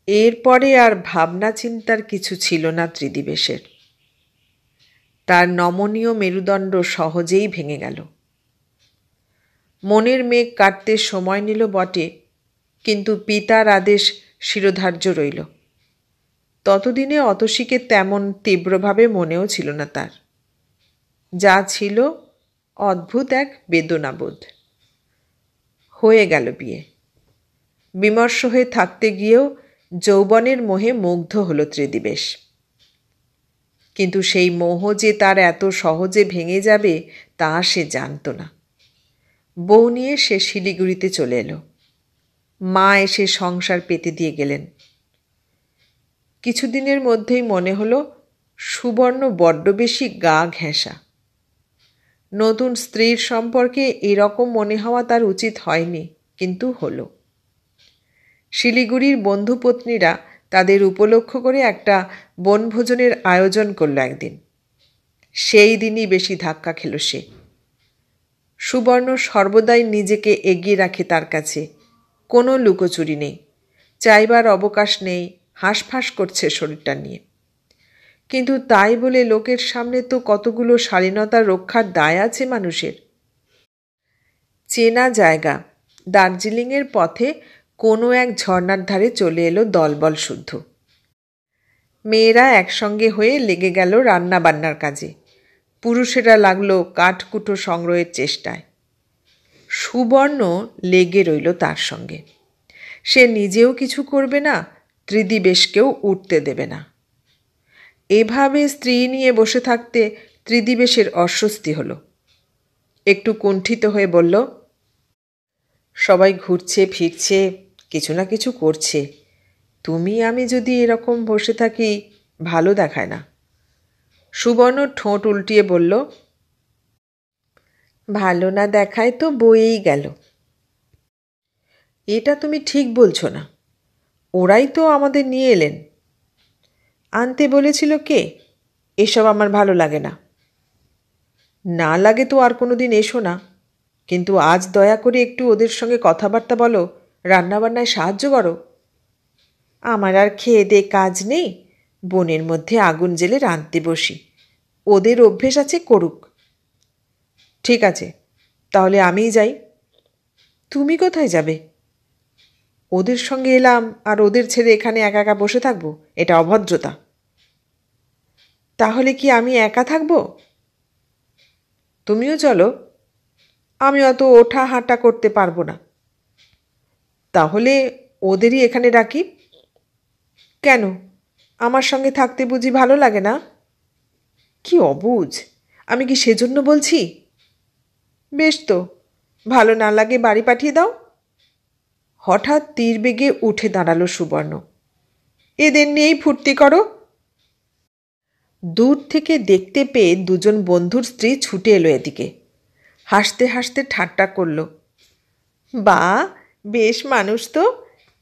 এরপরে আর ভাবনা চিন্তার কিছু ছিল না ত্রিদিবেশের। তার নমনীয় মেরুদণ্ড সহজেই ভেঙে গেল। মনের মেঘ কাটতে সময় নিল বটে, কিন্তু পিতার আদেশ শিরোধার্য রইল। ততদিনে অতসীকে তেমন তীব্রভাবে মনেও ছিল না তার। যা ছিল অদ্ভুত এক বেদনাবোধ। হয়ে গেল বিয়ে। বিমর্ষ হয়ে থাকতে গিয়েও যৌবনের মোহে মুগ্ধ হল ত্রিদিবেশ। কিন্তু সেই মোহ যে তার এত সহজে ভেঙে যাবে তা সে জানত না। বউ নিয়ে সে শিলিগুড়িতে চলে এলো। মা এসে সংসার পেতে দিয়ে গেলেন। কিছুদিনের মধ্যেই মনে হলো সুবর্ণ বড্ড বেশি গা ঘেঁষা। নতুন স্ত্রীর সম্পর্কে এরকম মনে হওয়া তার উচিত হয়নি, কিন্তু হলো। শিলিগুড়ির বন্ধুপত্নীরা তাদের উপলক্ষ করে একটা বনভোজনের আয়োজন করল একদিন। সেই দিনই বেশি ধাক্কা খেল সে। সুবর্ণ সর্বদাই নিজেকে এগিয়ে রাখে তার কাছে, কোনো লুকোচুরি নেই, চাইবার অবকাশ নেই, হাঁসফাঁস করছে শরীরটা নিয়ে। কিন্তু তাই বলে লোকের সামনে তো কতগুলো শালীনতা রক্ষার দায় আছে মানুষের। চেনা জায়গা দার্জিলিংয়ের পথে কোনো এক ঝর্ণার ধারে চলে এলো দলবল শুদ্ধ। মেয়েরা একসঙ্গে হয়ে লেগে গেল রান্না বান্নার কাজে। পুরুষেরা লাগলো কাঠকুটো সংগ্রহের চেষ্টায়। সুবর্ণ লেগে রইল তার সঙ্গে। সে নিজেও কিছু করবে না, ত্রিদিবেশকেও উঠতে দেবে না। এভাবে স্ত্রী নিয়ে বসে থাকতে ত্রিদিবেশের অস্বস্তি হলো। একটু কুণ্ঠিত হয়ে বলল, সবাই ঘুরছে ফিরছে, কিছু না কিছু করছে, তুমি আমি যদি এরকম বসে থাকি ভালো দেখায় না। সুবর্ণ ঠোঁট উল্টিয়ে বলল, ভালো না দেখায় তো বয়েই গেল। এটা তুমি ঠিক বলছো না, ওরাই তো আমাদের নিয়ে এলেন। আনতে বলেছিল কে? এসব আমার ভালো লাগে না। না লাগে তো আর কোনো দিন এসো না, কিন্তু আজ দয়া করে একটু ওদের সঙ্গে কথাবার্তা বলো, রান্নাবান্নায় সাহায্য করো। আমার আর খেয়ে দে কাজ নেই, বনের মধ্যে আগুন জ্বেলে রাঁধতে বসি। ওদের অভ্যেস আছে, করুক। ঠিক আছে, তাহলে আমিই যাই। তুমি কোথায় যাবে? ওদের সঙ্গে এলাম আর ওদের ছেড়ে এখানে একা একা বসে থাকবো? এটা অভদ্রতা। তাহলে কি আমি একা থাকবো? তুমিও চলো। আমি অত ওঠা হাঁটা করতে পারবো না। তাহলে ওদেরই এখানে রাখি। কেন, আমার সঙ্গে থাকতে বুঝি ভালো লাগে না? কি অবুঝ, আমি কি সেজন্য বলছি? বেশ তো, ভালো না লাগে বাড়ি পাঠিয়ে দাও। হঠাৎ তীর বেগে উঠে দাঁড়ালো সুবর্ণ। এদের নিয়েই ফুর্তি করো। দূর থেকে দেখতে পেয়ে দুজন বন্ধুর স্ত্রী ছুটে এলো এদিকে। হাসতে হাসতে ঠাট্টা করল। বা, বেশ মানুষ তো,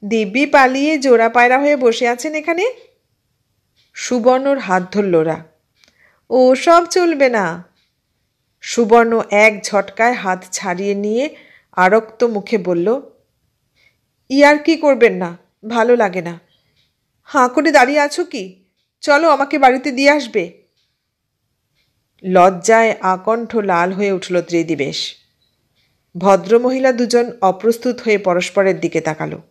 দিব্যি পালিয়ে জোড়া পায়রা হয়ে বসে আছেন এখানে। সুবর্ণর হাত ধরল ওরা। ও সব চলবে না। সুবর্ণ এক ঝটকায় হাত ছাড়িয়ে নিয়ে আরক্ত মুখে বলল, ইয়ার কি করবেন না, ভালো লাগে না। হাঁ করে দাঁড়িয়ে আছো কি? চলো, আমাকে বাড়িতে দিয়ে আসবে। লজ্জায় আকণ্ঠ লাল হয়ে উঠল ত্রিদিবেশ। ভদ্রমহিলা দুজন অপ্রস্তুত হয়ে পরস্পরের দিকে তাকালো।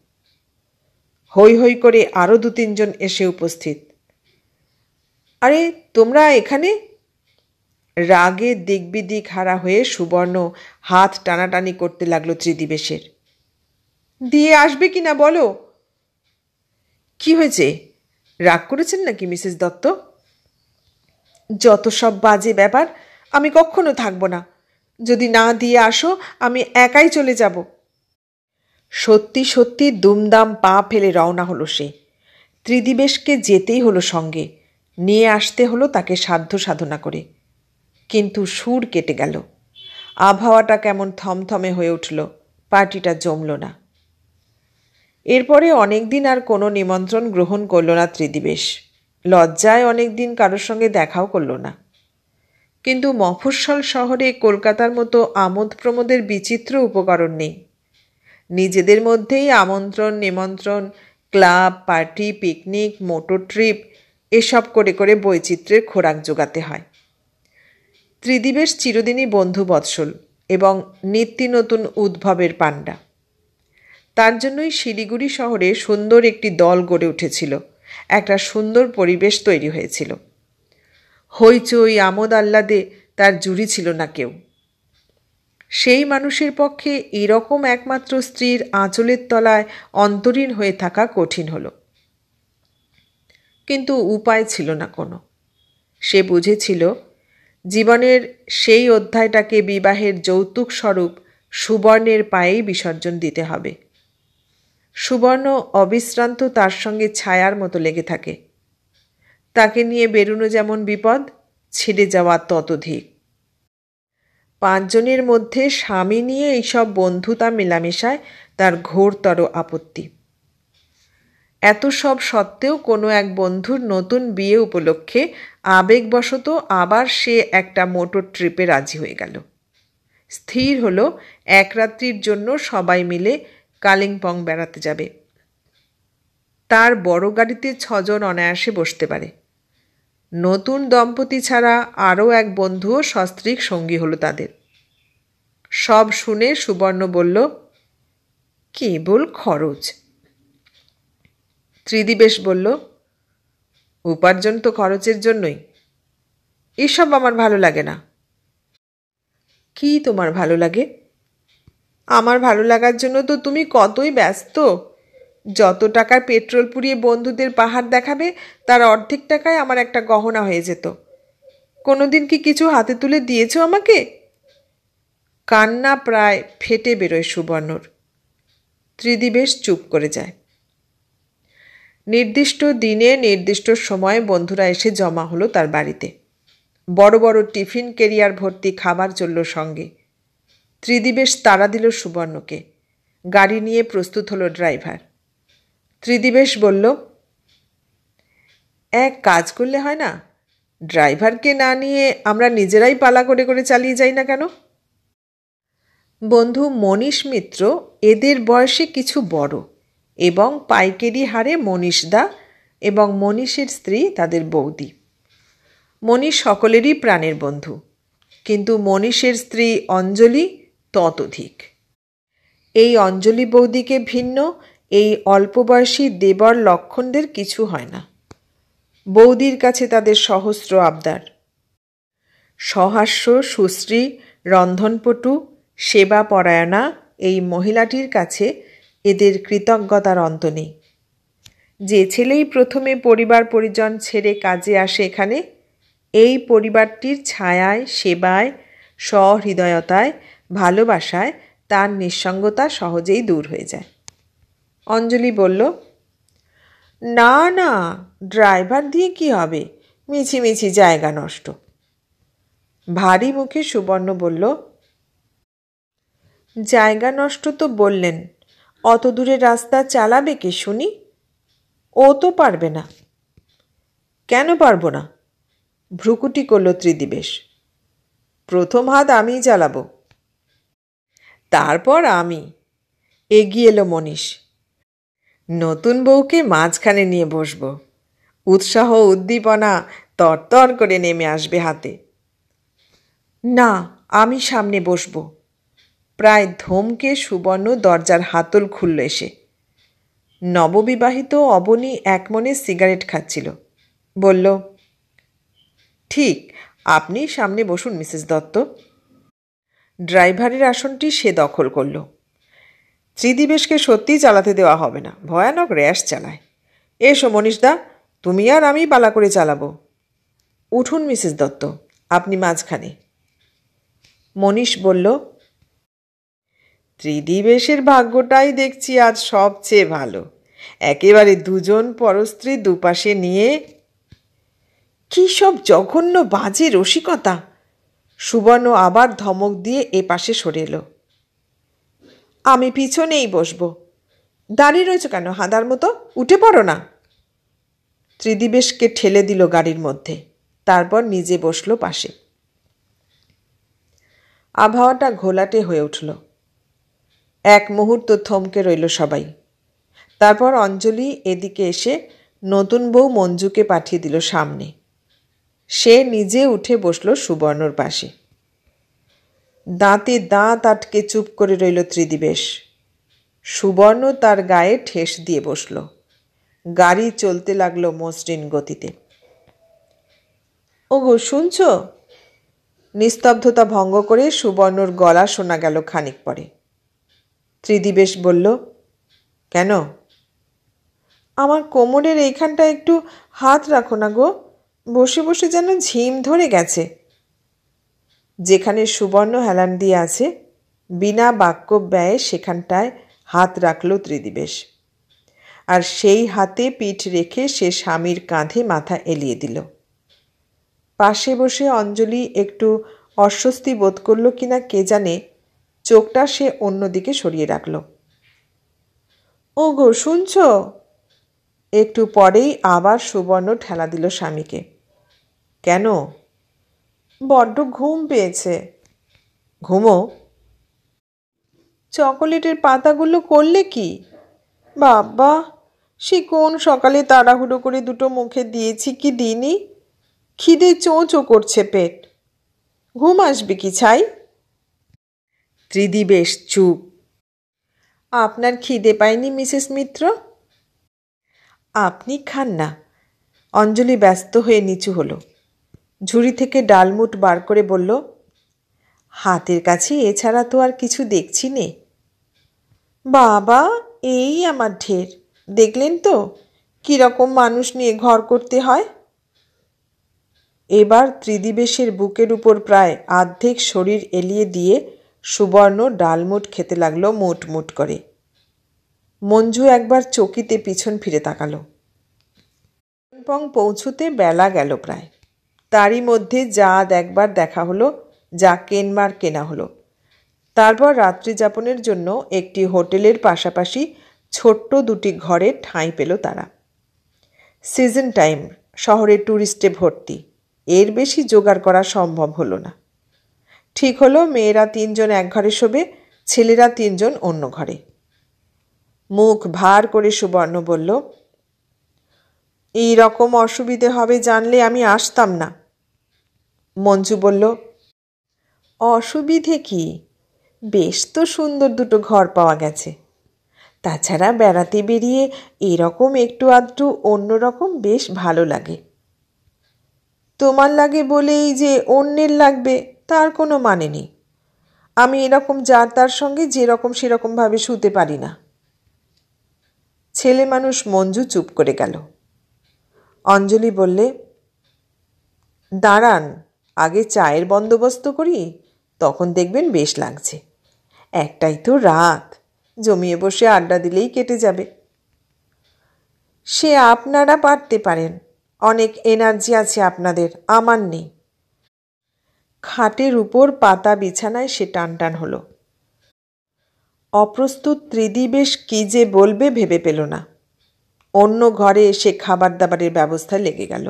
হৈ হৈ করে আরও ২-৩ জন এসে উপস্থিত। আরে, তোমরা এখানে? রাগে দিকবিদিক হারা হয়ে সুবর্ণ হাত টানাটানি করতে লাগলো ত্রিদিবেশের। দিয়ে আসবে কি না বলো। কি হয়েছে, রাগ করেছেন নাকি মিসেস দত্ত? যত সব বাজে ব্যাপার, আমি কখনো থাকবো না। যদি না দিয়ে আসো, আমি একাই চলে যাব। সত্যি সত্যি দুমদাম পা ফেলে রওনা হলো সে। ত্রিদিবেশকে যেতেই হলো সঙ্গে, নিয়ে আসতে হলো তাকে সাধ্য সাধনা করে। কিন্তু সুর কেটে গেল। আবহাওয়াটা কেমন থমথমে হয়ে উঠল, পার্টিটা জমল না। এরপরে অনেক দিন আর কোনো নিমন্ত্রণ গ্রহণ করল না ত্রিদিবেশ। লজ্জায় অনেক দিন কারোর সঙ্গে দেখাও করল না। কিন্তু মফস্বল শহরে কলকাতার মতো আমোদ প্রমোদের বিচিত্র উপকরণ নেই। নিজেদের মধ্যেই আমন্ত্রণ নিমন্ত্রণ, club, party, picnic, motor trip এসব করে করে বৈচিত্র্যের খোরাক জোগাতে হয়। ত্রিদিবেশ চিরদিনই বন্ধু বৎসল এবং নিত্য নতুন উদ্ভবের পাণ্ডা। তার জন্যই শিলিগুড়ি শহরে সুন্দর একটি দল গড়ে উঠেছিল, একটা সুন্দর পরিবেশ তৈরি হয়েছিল। হইচই আমোদ আহ্লাদে তার জুড়ি ছিল না কেউ। সেই মানুষের পক্ষে এরকম একমাত্র স্ত্রীর আঁচলের তলায় অন্তরীণ হয়ে থাকা কঠিন হল। কিন্তু উপায় ছিল না কোনো। সে বুঝেছিল জীবনের সেই অধ্যায়টাকে বিবাহের যৌতুক স্বরূপ সুবর্ণের পায়েই বিসর্জন দিতে হবে। সুবর্ণ অবিশ্রান্ত তার সঙ্গে ছায়ার মতো লেগে থাকে। তাকে নিয়ে বেরোনো যেমন বিপদ, ছেড়ে যাওয়া ততোধিক। ৫ জনের মধ্যে স্বামী নিয়ে এইসব বন্ধুতা মেলামেশায় তার ঘোরতর আপত্তি। এত সব সত্ত্বেও কোনো এক বন্ধুর নতুন বিয়ে উপলক্ষে আবেগবশত আবার সে একটা মোটর ট্রিপে রাজি হয়ে গেল। স্থির হলো এক রাত্রির জন্য সবাই মিলে কালিম্পং বেড়াতে যাবে। তার বড় গাড়িতে ৬ জন অনায়াসে বসতে পারে। নতুন দম্পতি ছাড়া আরও এক বন্ধুও সস্ত্রীক সঙ্গী হলো তাদের। সব শুনে সুবর্ণ বলল, কেবল খরচ। ত্রিদিবেশ বলল, উপার্জন তো খরচের জন্যই। এসব আমার ভালো লাগে না। কি তোমার ভালো লাগে? আমার ভালো লাগার জন্য তো তুমি কতই ব্যস্ত। যত টাকার পেট্রোল পুড়িয়ে বন্ধুদের পাহাড় দেখাবে, তার অর্ধেক টাকায় আমার একটা গহনা হয়ে যেত। কোনোদিন কি কিছু হাতে তুলে দিয়েছ আমাকে? কান্না প্রায় ফেটে বেরোয় সুবর্ণর। ত্রিদিবেশ চুপ করে যায়। নির্দিষ্ট দিনে নির্দিষ্ট সময়ে বন্ধুরা এসে জমা হলো তার বাড়িতে। বড় বড় টিফিন কেরিয়ার ভর্তি খাবার চলল সঙ্গে। ত্রিদিবেশ তাড়া দিল সুবর্ণকে। গাড়ি নিয়ে প্রস্তুত হলো ড্রাইভার। ত্রিদিবেশ বলল, এক কাজ করলে হয় না, ড্রাইভারকে না নিয়ে আমরা নিজেরাই পালা করে করে চালিয়ে যাই না কেন? বন্ধু মনীষ মিত্র এদের বয়সে কিছু বড় এবং পাইকারি হারে মনীষদা এবং মনীষের স্ত্রী তাদের বৌদি। মনীষ সকলেরই প্রাণের বন্ধু, কিন্তু মনীষের স্ত্রী অঞ্জলি ততোধিক। এই অঞ্জলি বৌদিকে ভিন্ন এই অল্প বয়সী দেবর লক্ষণদের কিছু হয় না। বৌদির কাছে তাদের সহস্র আবদার। সহাস্য, সুশ্রী, রন্ধনপটু, সেবা পরায়ণা এই মহিলাটির কাছে এদের কৃতজ্ঞতার অন্ত নেই। যে ছেলেই প্রথমে পরিবার পরিজন ছেড়ে কাজে আসে এখানে, এই পরিবারটির ছায়ায়, সেবায়, সহৃদয়তায়, ভালোবাসায় তার নিঃসঙ্গতা সহজেই দূর হয়ে যায়। অঞ্জলি বলল, না না, ড্রাইভার দিয়ে কি হবে, মিছিমিছি জায়গা নষ্ট। ভারী মুখে সুবর্ণ বলল, জায়গা নষ্ট তো বললেন, অত দূরের রাস্তা চালাবে কে শুনি? ও তো পারবে না। কেন পারবো না? ভ্রুকুটি করল ত্রিদিবেশ। প্রথম হাত আমিই চালাবো। তারপর আমি। এগিয়ে এলো মনীষ। নতুন বউকে মাঝখানে নিয়ে বসবো। উৎসাহ উদ্দীপনা তরতর করে নেমে আসবে হাতে। না, আমি সামনে বসবো। প্রায় ধমকে সুবর্ণ দরজার হাতল খুলল এসে। নববিবাহিত অবনী একমনে সিগারেট খাচ্ছিল। বলল, ঠিক, আপনি সামনে বসুন মিসেস দত্ত। ড্রাইভারের আসনটি সে দখল করল। ত্রিদিবেশকে সত্যিই চালাতে দেওয়া হবে না, ভয়ানক র্যাশ চালায়। এসো মনীষদা, তুমি আর আমি পালা করে চালাবো। উঠুন মিসেস দত্ত, আপনি মাঝখানে। মনীষ বলল, ত্রিদিবেশের ভাগ্যটাই দেখছি আজ সবচেয়ে ভালো। একেবারে দুজন পরস্ত্রী দুপাশে নিয়ে। কী সব জঘন্য বাজে রসিকতা! সুবর্ণ আবার ধমক দিয়ে এ পাশে সরে এলো। আমি পিছনেই বসবো। দাঁড়িয়ে রয়েছ কেন হাঁদার মতো? উঠে পড়ো না। ত্রিদিবেশকে ঠেলে দিল গাড়ির মধ্যে, তারপর নিজে বসল পাশে। আবহাওয়াটা ঘোলাটে হয়ে উঠল। এক মুহূর্ত থমকে রইল সবাই। তারপর অঞ্জলি এদিকে এসে নতুন বউ মঞ্জুকে পাঠিয়ে দিল সামনে। সে নিজে উঠে বসল সুবর্ণর পাশে। দাঁতে দাঁত আটকে চুপ করে রইল ত্রিদিবেশ। সুবর্ণ তার গায়ে ঠেস দিয়ে বসল। গাড়ি চলতে লাগলো মসৃণ গতিতে। ওগো, শুনছ? নিস্তব্ধতা ভঙ্গ করে সুবর্ণর গলা শোনা গেল খানিক পরে। ত্রিদিবেশ বলল, কেন? আমার কোমরের এইখানটা একটু হাত রাখো না গো, বসে বসে যেন ঝিম ধরে গেছে। যেখানে সুবর্ণ হেলান দিয়ে আছে, বিনা বাক্য ব্যয়ে সেখানটায় হাত রাখল ত্রিদিবেশ। আর সেই হাতে পিঠ রেখে সে স্বামীর কাঁধে মাথা এলিয়ে দিল। পাশে বসে অঞ্জলি একটু অস্বস্তি বোধ করল কিনা কে জানে, চোখটা সে অন্যদিকে সরিয়ে রাখল। ওগো, শুনছ? একটু পরেই আবার সুবর্ণ ঠেলা দিল স্বামীকে। কেন? বড্ড ঘুম পেয়েছে। ঘুমো? চকোলেটের পাতাগুলো করলে কি? বাবা, সে কোন সকালে তাড়াহুড়ো করে দুটো মুখে দিয়েছি কি দিইনি? খিদে চোঁ করছে পেট। ঘুম আসবে কি ছাই? ত্রিদিবেশ চুপ। আপনার খিদে পায়নি মিসেস মিত্র? আপনি খান না। অঞ্জলি ব্যস্ত হয়ে নিচু হলো। ঝুড়ি থেকে ডালমুট বার করে বলল, হাতের কাছে এছাড়া তো আর কিছু দেখছি নে। বাবা, এই আমার ঢের। দেখলেন তো কীরকম মানুষ নিয়ে ঘর করতে হয়। এবার ত্রিদিবেশের বুকের উপর প্রায় আর্ধেক শরীর এলিয়ে দিয়ে সুবর্ণ ডালমুট খেতে লাগলো মুট মুট করে। মঞ্জু একবার চকিতে পিছন ফিরে তাকালো। পৌঁছতে বেলা গেল প্রায়। তারই মধ্যে যা দেখবার দেখা হলো, যা কেনবার কেনা হলো। তারপর রাত্রি যাপনের জন্য একটি হোটেলের পাশাপাশি ছোট্ট দুটি ঘরে ঠাঁই পেল তারা। সিজন টাইম, শহরে ট্যুরিস্টে ভর্তি, এর বেশি জোগাড় করা সম্ভব হলো না। ঠিক হলো মেয়েরা 3 জন এক ঘরে শোবে, ছেলেরা 3 জন অন্য ঘরে। মুখ ভার করে সুবর্ণ বলল, এই রকম অসুবিধে হবে জানলে আমি আসতাম না। মঞ্জু বলল, অসুবিধে কি, বেশ তো সুন্দর দুটো ঘর পাওয়া গেছে। তাছাড়া বেড়াতে বেরিয়ে এরকম একটু আধটু অন্যরকম বেশ ভালো লাগে। তোমার লাগে বলেই যে অন্যের লাগবে তার কোনো মানে নেই। আমি এরকম যার তার সঙ্গে যেরকম সেরকমভাবে শুতে পারি না। ছেলে মানুষ মঞ্জু চুপ করে গেল। অঞ্জলি বললে, দাঁড়ান, আগে চায়ের বন্দোবস্ত করি, তখন দেখবেন বেশ লাগছে। একটাই তো রাত, জমিয়ে বসে আড্ডা দিলেই কেটে যাবে। সে আপনারা পারতে পারেন, অনেক এনার্জি আছে আপনাদের, আমার নেই। খাটের উপর পাতা বিছানায় সে টানটান হলো। অপ্রস্তুত ত্রিদিবেশ কী যে বলবে ভেবে পেল না। অন্য ঘরে এসে খাবার দাবারের ব্যবস্থায় লেগে গেল।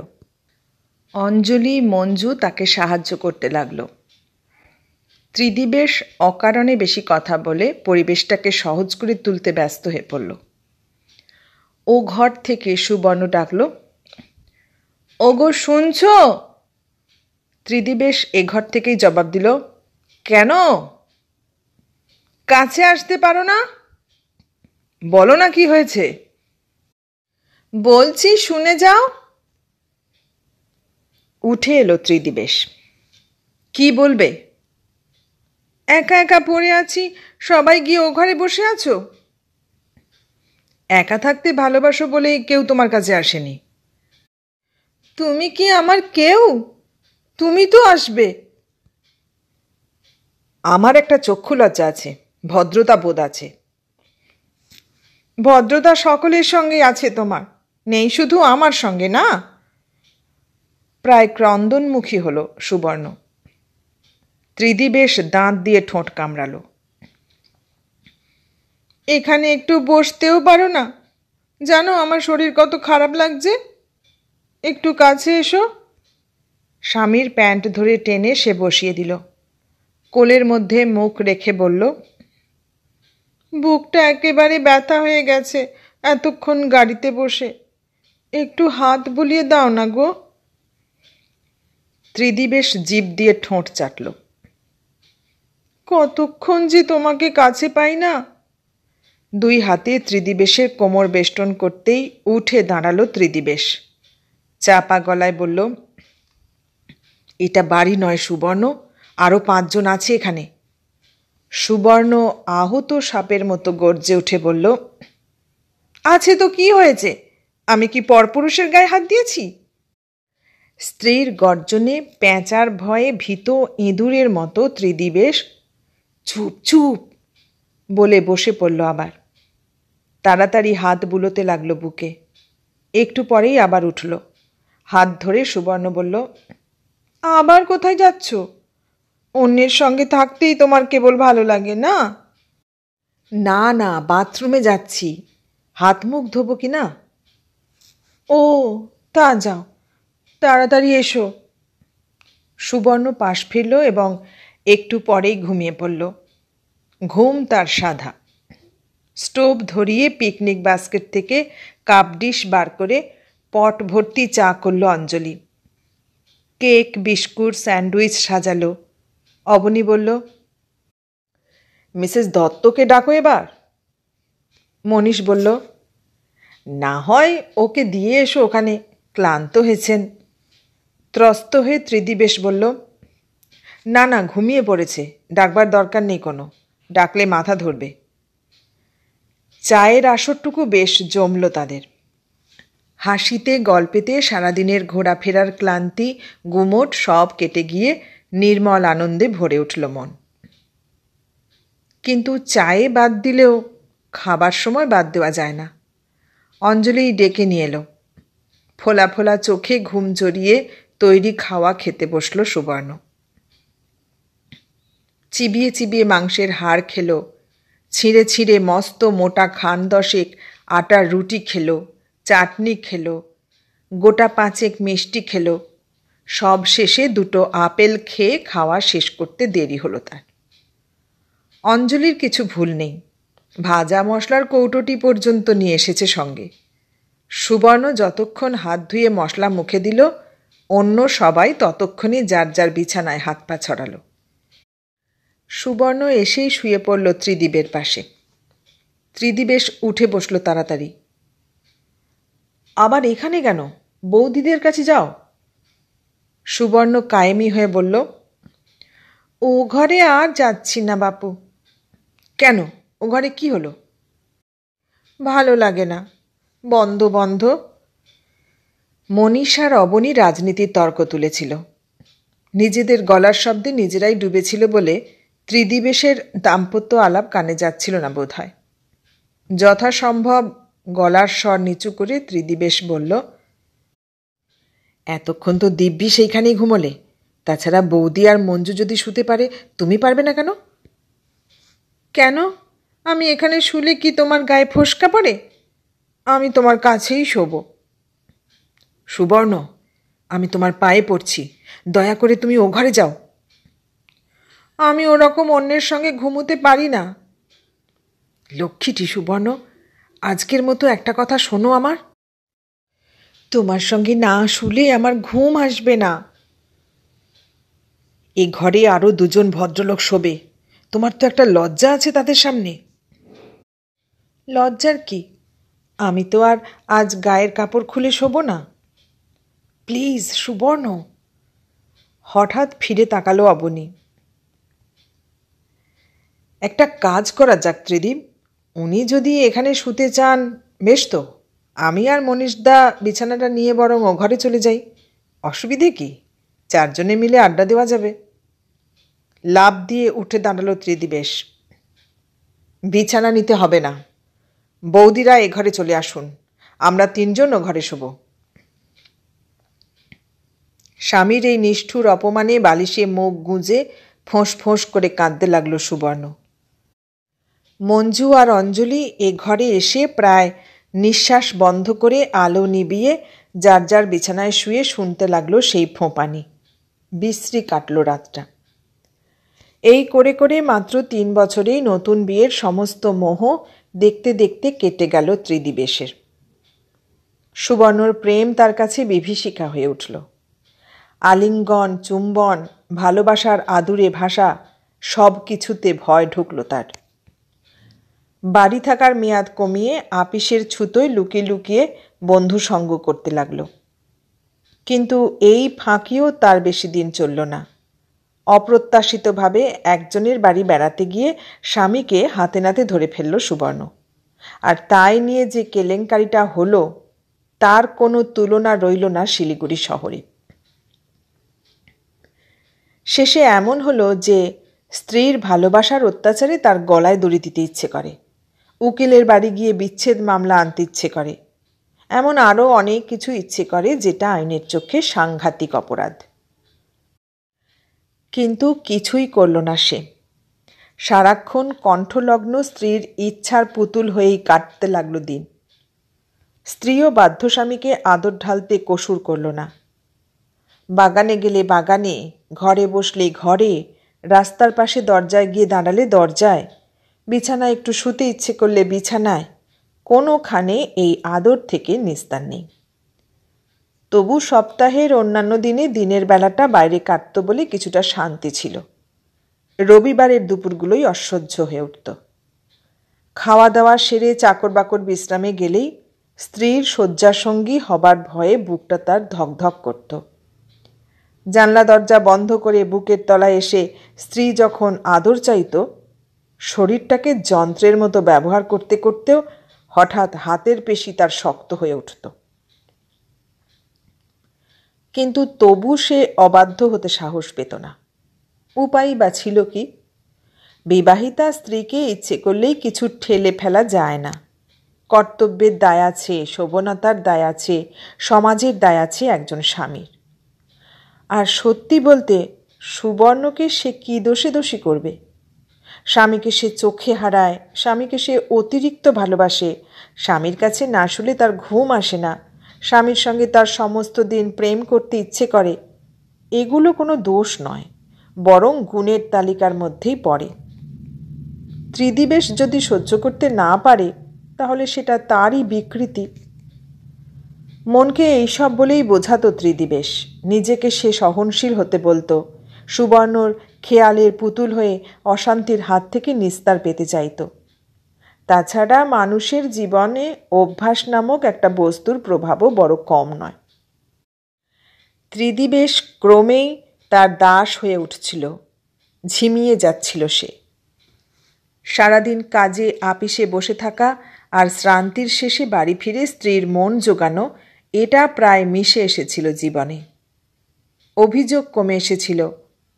অঞ্জলি মঞ্জু তাকে সাহায্য করতে লাগলো। ত্রিদিবেশ অকারণে বেশি কথা বলে পরিবেশটাকে সহজ করে তুলতে ব্যস্ত হয়ে পড়ল। ও ঘর থেকে সুবর্ণ ডাকল, ওগো শুনছ? ত্রিদিবেশ এ ঘর থেকেই জবাব দিল, কেন? কাছে আসতে পারো না? বলো না কি হয়েছে। বলছি শুনে যাও। উঠে এলো ত্রিদিবেশ। কি বলবে? একা একা পড়ে আছি, সবাই গিয়ে ও ঘরে বসে আছো। একা থাকতে ভালোবাসো বলেই কেউ তোমার কাছে আসেনি। তুমি কি আমার কেউ? তুমি তো আসবে। আমার একটা চক্ষু লজ্জা আছে, ভদ্রতা বোধ আছে। ভদ্রতা সকলের সঙ্গেই আছে তোমার, নেই শুধু আমার সঙ্গে না। প্রায় ক্রন্দনমুখী হলো সুবর্ণ। ত্রিদিবেশ দাঁত দিয়ে ঠোঁট কামড়ালো। এখানে একটু বসতেও পারো না? জানো আমার শরীর কত খারাপ লাগছে। একটু কাছে এসো। স্বামীর প্যান্ট ধরে টেনে সে বসিয়ে দিল। কোলের মধ্যে মুখ রেখে বলল, বুকটা একেবারে ব্যথা হয়ে গেছে এতক্ষণ গাড়িতে বসে, একটু হাত বুলিয়ে দাও না গো। ত্রিদিবেশ জিভ দিয়ে ঠোঁট চাটল। কতক্ষণ যে তোমাকে কাছে পাই না। 2 হাতে ত্রিদিবেশের কোমর বেষ্টন করতেই উঠে দাঁড়ালো ত্রিদিবেশ। চাপা গলায় বলল, এটা বাড়ি নয় সুবর্ণ, আরও 5 জন আছে এখানে। সুবর্ণ আহত সাপের মতো গর্জে উঠে বলল, আছে তো কি হয়েছে? আমি কি পরপুরুষের গায়ে হাত দিয়েছি? স্ত্রীর গর্জনে পেঁচার ভয়ে ভীত ইঁদুরের মতো ত্রিদিবেশ চুপ চুপ বলে বসে পড়ল আবার। তাড়াতাড়ি হাত বুলোতে লাগলো বুকে। একটু পরেই আবার উঠল। হাত ধরে সুবর্ণ বলল, আবার কোথায় যাচ্ছ? অন্যের সঙ্গে থাকতেই তোমার কেবল ভালো লাগে না? না না, বাথরুমে যাচ্ছি, হাত মুখ ধোবো কি না। ও তা যাও, তাড়াতাড়ি এসো। সুবর্ণ পাশ ফিরল এবং একটু পরেই ঘুমিয়ে পড়ল। ঘুম তার সাধা। স্টোভ ধরিয়ে পিকনিক বাস্কেট থেকে কাপ ডিশ বার করে পট ভর্তি চা করল অঞ্জলি। কেক, বিস্কুট, স্যান্ডউইচ সাজালো। অবনী বলল, মিসেস দত্তকে ডাকো এবার। মনীষ বলল, না হয় ওকে দিয়ে এসো ওখানে, ক্লান্ত হয়েছেন। ত্রস্ত হয়ে ত্রিদিবেশ বলল, না না, ঘুমিয়ে পড়েছে, ডাকবার দরকার নেই কোনো, ডাকলে মাথা ধরবে। চায়ের আসরটুকু বেশ জমল তাদের। হাসিতে গল্পেতে সারাদিনের ঘোরাফেরার ক্লান্তি গুমোট সব কেটে গিয়ে নির্মল আনন্দে ভরে উঠল মন। কিন্তু চায়ে বাদ দিলেও খাবার সময় বাদ দেওয়া যায় না। অঞ্জলি ডেকে নিয়ে এলো। ফোলা ফোলা চোখে ঘুম জড়িয়ে তৈরি খাওয়া খেতে বসল সুবর্ণ। চিবিয়ে চিবিয়ে মাংসের হাড় খেল, ছিঁড়ে ছিঁড়ে মস্ত মোটা খান দশেক আটার রুটি খেল, চাটনি খেল, গোটা 5 মিষ্টি খেল। সব শেষে 2 আপেল খেয়ে খাওয়া শেষ করতে দেরি হলো তার। অঞ্জলির কিছু ভুল নেই, ভাজা মশলার কৌটোটি পর্যন্ত নিয়ে এসেছে সঙ্গে। সুবর্ণ যতক্ষণ হাত ধুয়ে মশলা মুখে দিল, অন্য সবাই ততক্ষণই যার যার বিছানায় হাত পা ছড়ালো। সুবর্ণ এসেই শুয়ে পড়ল ত্রিদীপের পাশে। ত্রিদীপ বেশ উঠে বসল তাড়াতাড়ি। আবার এখানে কেন? বৌদিদের কাছে যাও। সুবর্ণ কায়েমি হয়ে বলল, ও ঘরে আর যাচ্ছি না বাপু। কেন? ও ঘরে কি হলো? ভালো লাগে না, বন্ধ বন্ধ। মনীষ আর অবনী রাজনীতির তর্ক তুলেছিল। নিজেদের গলার শব্দে নিজেরাই ডুবেছিল বলে ত্রিদিবেশের দাম্পত্য আলাপ কানে যাচ্ছিল না বোধ হয়। যথাসম্ভব গলার স্বর নিচু করে ত্রিদিবেশ বলল, এতক্ষণ তো দিব্যি সেইখানেই ঘুমোলে। তাছাড়া বৌদি আর মঞ্জু যদি শুতে পারে, তুমি পারবে না কেন? কেন? আমি এখানে শুলে কি তোমার গায়ে ফোসকা পড়ে? আমি তোমার কাছেই শোব। সুবর্ণ, আমি তোমার পায়ে পড়ছি, দয়া করে তুমি ও ঘরে যাও। আমি ওরকম অন্যের সঙ্গে ঘুমোতে পারি না। লক্ষ্মীটি সুবর্ণ, আজকের মতো একটা কথা শোনো আমার। তোমার সঙ্গে না শুলে আমার ঘুম আসবে না। এ ঘরে আরও 2 ভদ্রলোক শোবে, তোমার তো একটা লজ্জা আছে তাদের সামনে। লজ্জার কি? আমি তো আর আজ গায়ের কাপড় খুলে শোবো না। প্লিজ সুবর্ণ। হঠাৎ ফিরে তাকালো অবনী। একটা কাজ করা যাক ত্রিদীপ, উনি যদি এখানে শুতে চান বেশ তো, আমি আর মনীষদা বিছানাটা নিয়ে বরং ও ঘরে চলে যাই। অসুবিধে কি? 4 জনে মিলে আড্ডা দেওয়া যাবে। লাফ দিয়ে উঠে দাঁড়ালো ত্রিদিবেশ। বিছানা নিতে হবে না, বৌদিরা এ ঘরে চলে আসুন, আমরা 3 জন ও ঘরে শোব। স্বামীর এই নিষ্ঠুর অপমানে বালিশে মুখ গুঁজে ফোঁস ফোঁস করে কাঁদতে লাগলো সুবর্ণ। মঞ্জু আর অঞ্জলি এ ঘরে এসে প্রায় নিঃশ্বাস বন্ধ করে আলো নিবিয়ে যার যার বিছানায় শুয়ে শুনতে লাগলো সেই ফোঁপানি। বিশ্রী কাটল রাতটা। এই করে করে মাত্র 3 বছরেই নতুন বিয়ের সমস্ত মোহ দেখতে দেখতে কেটে গেল ত্রিদিবেশের। সুবর্ণর প্রেম তার কাছে বিভীষিকা হয়ে উঠল। আলিঙ্গন, চুম্বন, ভালোবাসার আদুরে ভাষা সব কিছুতে ভয় ঢুকল তার। বাড়ি থাকার মেয়াদ কমিয়ে আপিসের ছুতোয় লুকিয়ে লুকিয়ে বন্ধু সঙ্গ করতে লাগল। কিন্তু এই ফাঁকিও তার বেশি দিন চলল না। অপ্রত্যাশিতভাবে একজনের বাড়ি বেড়াতে গিয়ে স্বামীকে হাতে নাতে ধরে ফেলল সুবর্ণ। আর তাই নিয়ে যে কেলেঙ্কারিটা হলো তার কোনো তুলনা রইল না শিলিগুড়ি শহরে। শেষে এমন হলো যে স্ত্রীর ভালোবাসার অত্যাচারে তার গলায় দড়ি দিতে ইচ্ছে করে, উকিলের বাড়ি গিয়ে বিচ্ছেদ মামলা আনতে ইচ্ছে করে, এমন আরও অনেক কিছু ইচ্ছে করে যেটা আইনের চোখে সাংঘাতিক অপরাধ। কিন্তু কিছুই করল না সে। সারাক্ষণ কণ্ঠলগ্ন স্ত্রীর ইচ্ছার পুতুল হয়েই কাটতে লাগল দিন। স্ত্রীও বাধ্য স্বামীকে আদর ঢালতে কসুর করল না। বাগানে গেলে বাগানে, ঘরে বসলে ঘরে, রাস্তার পাশে দরজায় গিয়ে দাঁড়ালে দরজায়, বিছানায় একটু শুতে ইচ্ছে করলে বিছানায়, কোনোখানে এই আদর থেকে নিস্তার নেই। তবু সপ্তাহের অন্যান্য দিনে দিনের বেলাটা বাইরে কাটত বলে কিছুটা শান্তি ছিল। রবিবারের দুপুরগুলোই অসহ্য হয়ে উঠত। খাওয়া দাওয়া সেরে চাকর বাকর বিশ্রামে গেলেই স্ত্রীর শয্যাসঙ্গী হবার ভয়ে বুকটা তার ধকধক করত। জানলা দরজা বন্ধ করে বুকের তলায় এসে স্ত্রী যখন আদর চাইত, শরীরটাকে যন্ত্রের মতো ব্যবহার করতে করতেও হঠাৎ হাতের পেশি তার শক্ত হয়ে উঠত। কিন্তু তবু সে অবাধ্য হতে সাহস পেত না। উপায় বা ছিল কি? বিবাহিতা স্ত্রীকে ইচ্ছে করলেই কিছু ঠেলে ফেলা যায় না। কর্তব্যের দায় আছে, শোভনতার দায় আছে, সমাজের দায় আছে একজন স্বামীর। আর সত্যি বলতে সুবর্ণকে সে কী দোষে দোষী করবে? স্বামীকে সে চোখে হারায়, স্বামীকে সে অতিরিক্ত ভালোবাসে, স্বামীর কাছে না শুলে তার ঘুম আসে না, স্বামীর সঙ্গে তার সমস্ত দিন প্রেম করতে ইচ্ছে করে। এগুলো কোনো দোষ নয়, বরং গুণের তালিকার মধ্যেই পড়ে। ত্রিদিবেশ যদি সহ্য করতে না পারে তাহলে সেটা তারই বিকৃতি। মনকে এইসব বলেই বোঝাতো ত্রিদিবেশ, নিজেকে সে সহনশীল হতে বলতো, সুবর্ণর খেয়ালের পুতুল হয়ে অশান্তির হাত থেকে নিস্তার পেতে চাইত। তাছাড়া মানুষের জীবনে অভ্যাস নামক একটা বস্তুর প্রভাবও বড় কম নয়। ত্রিদিবেশ ক্রমেই তার দাস হয়ে উঠছিল, ঝিমিয়ে যাচ্ছিল সে। সারাদিন কাজে আপিসে বসে থাকা আর শ্রান্তির শেষে বাড়ি ফিরে স্ত্রীর মন জোগানো, এটা প্রায় মিশে এসেছিল জীবনে। অভিযোগ কমে এসেছিল,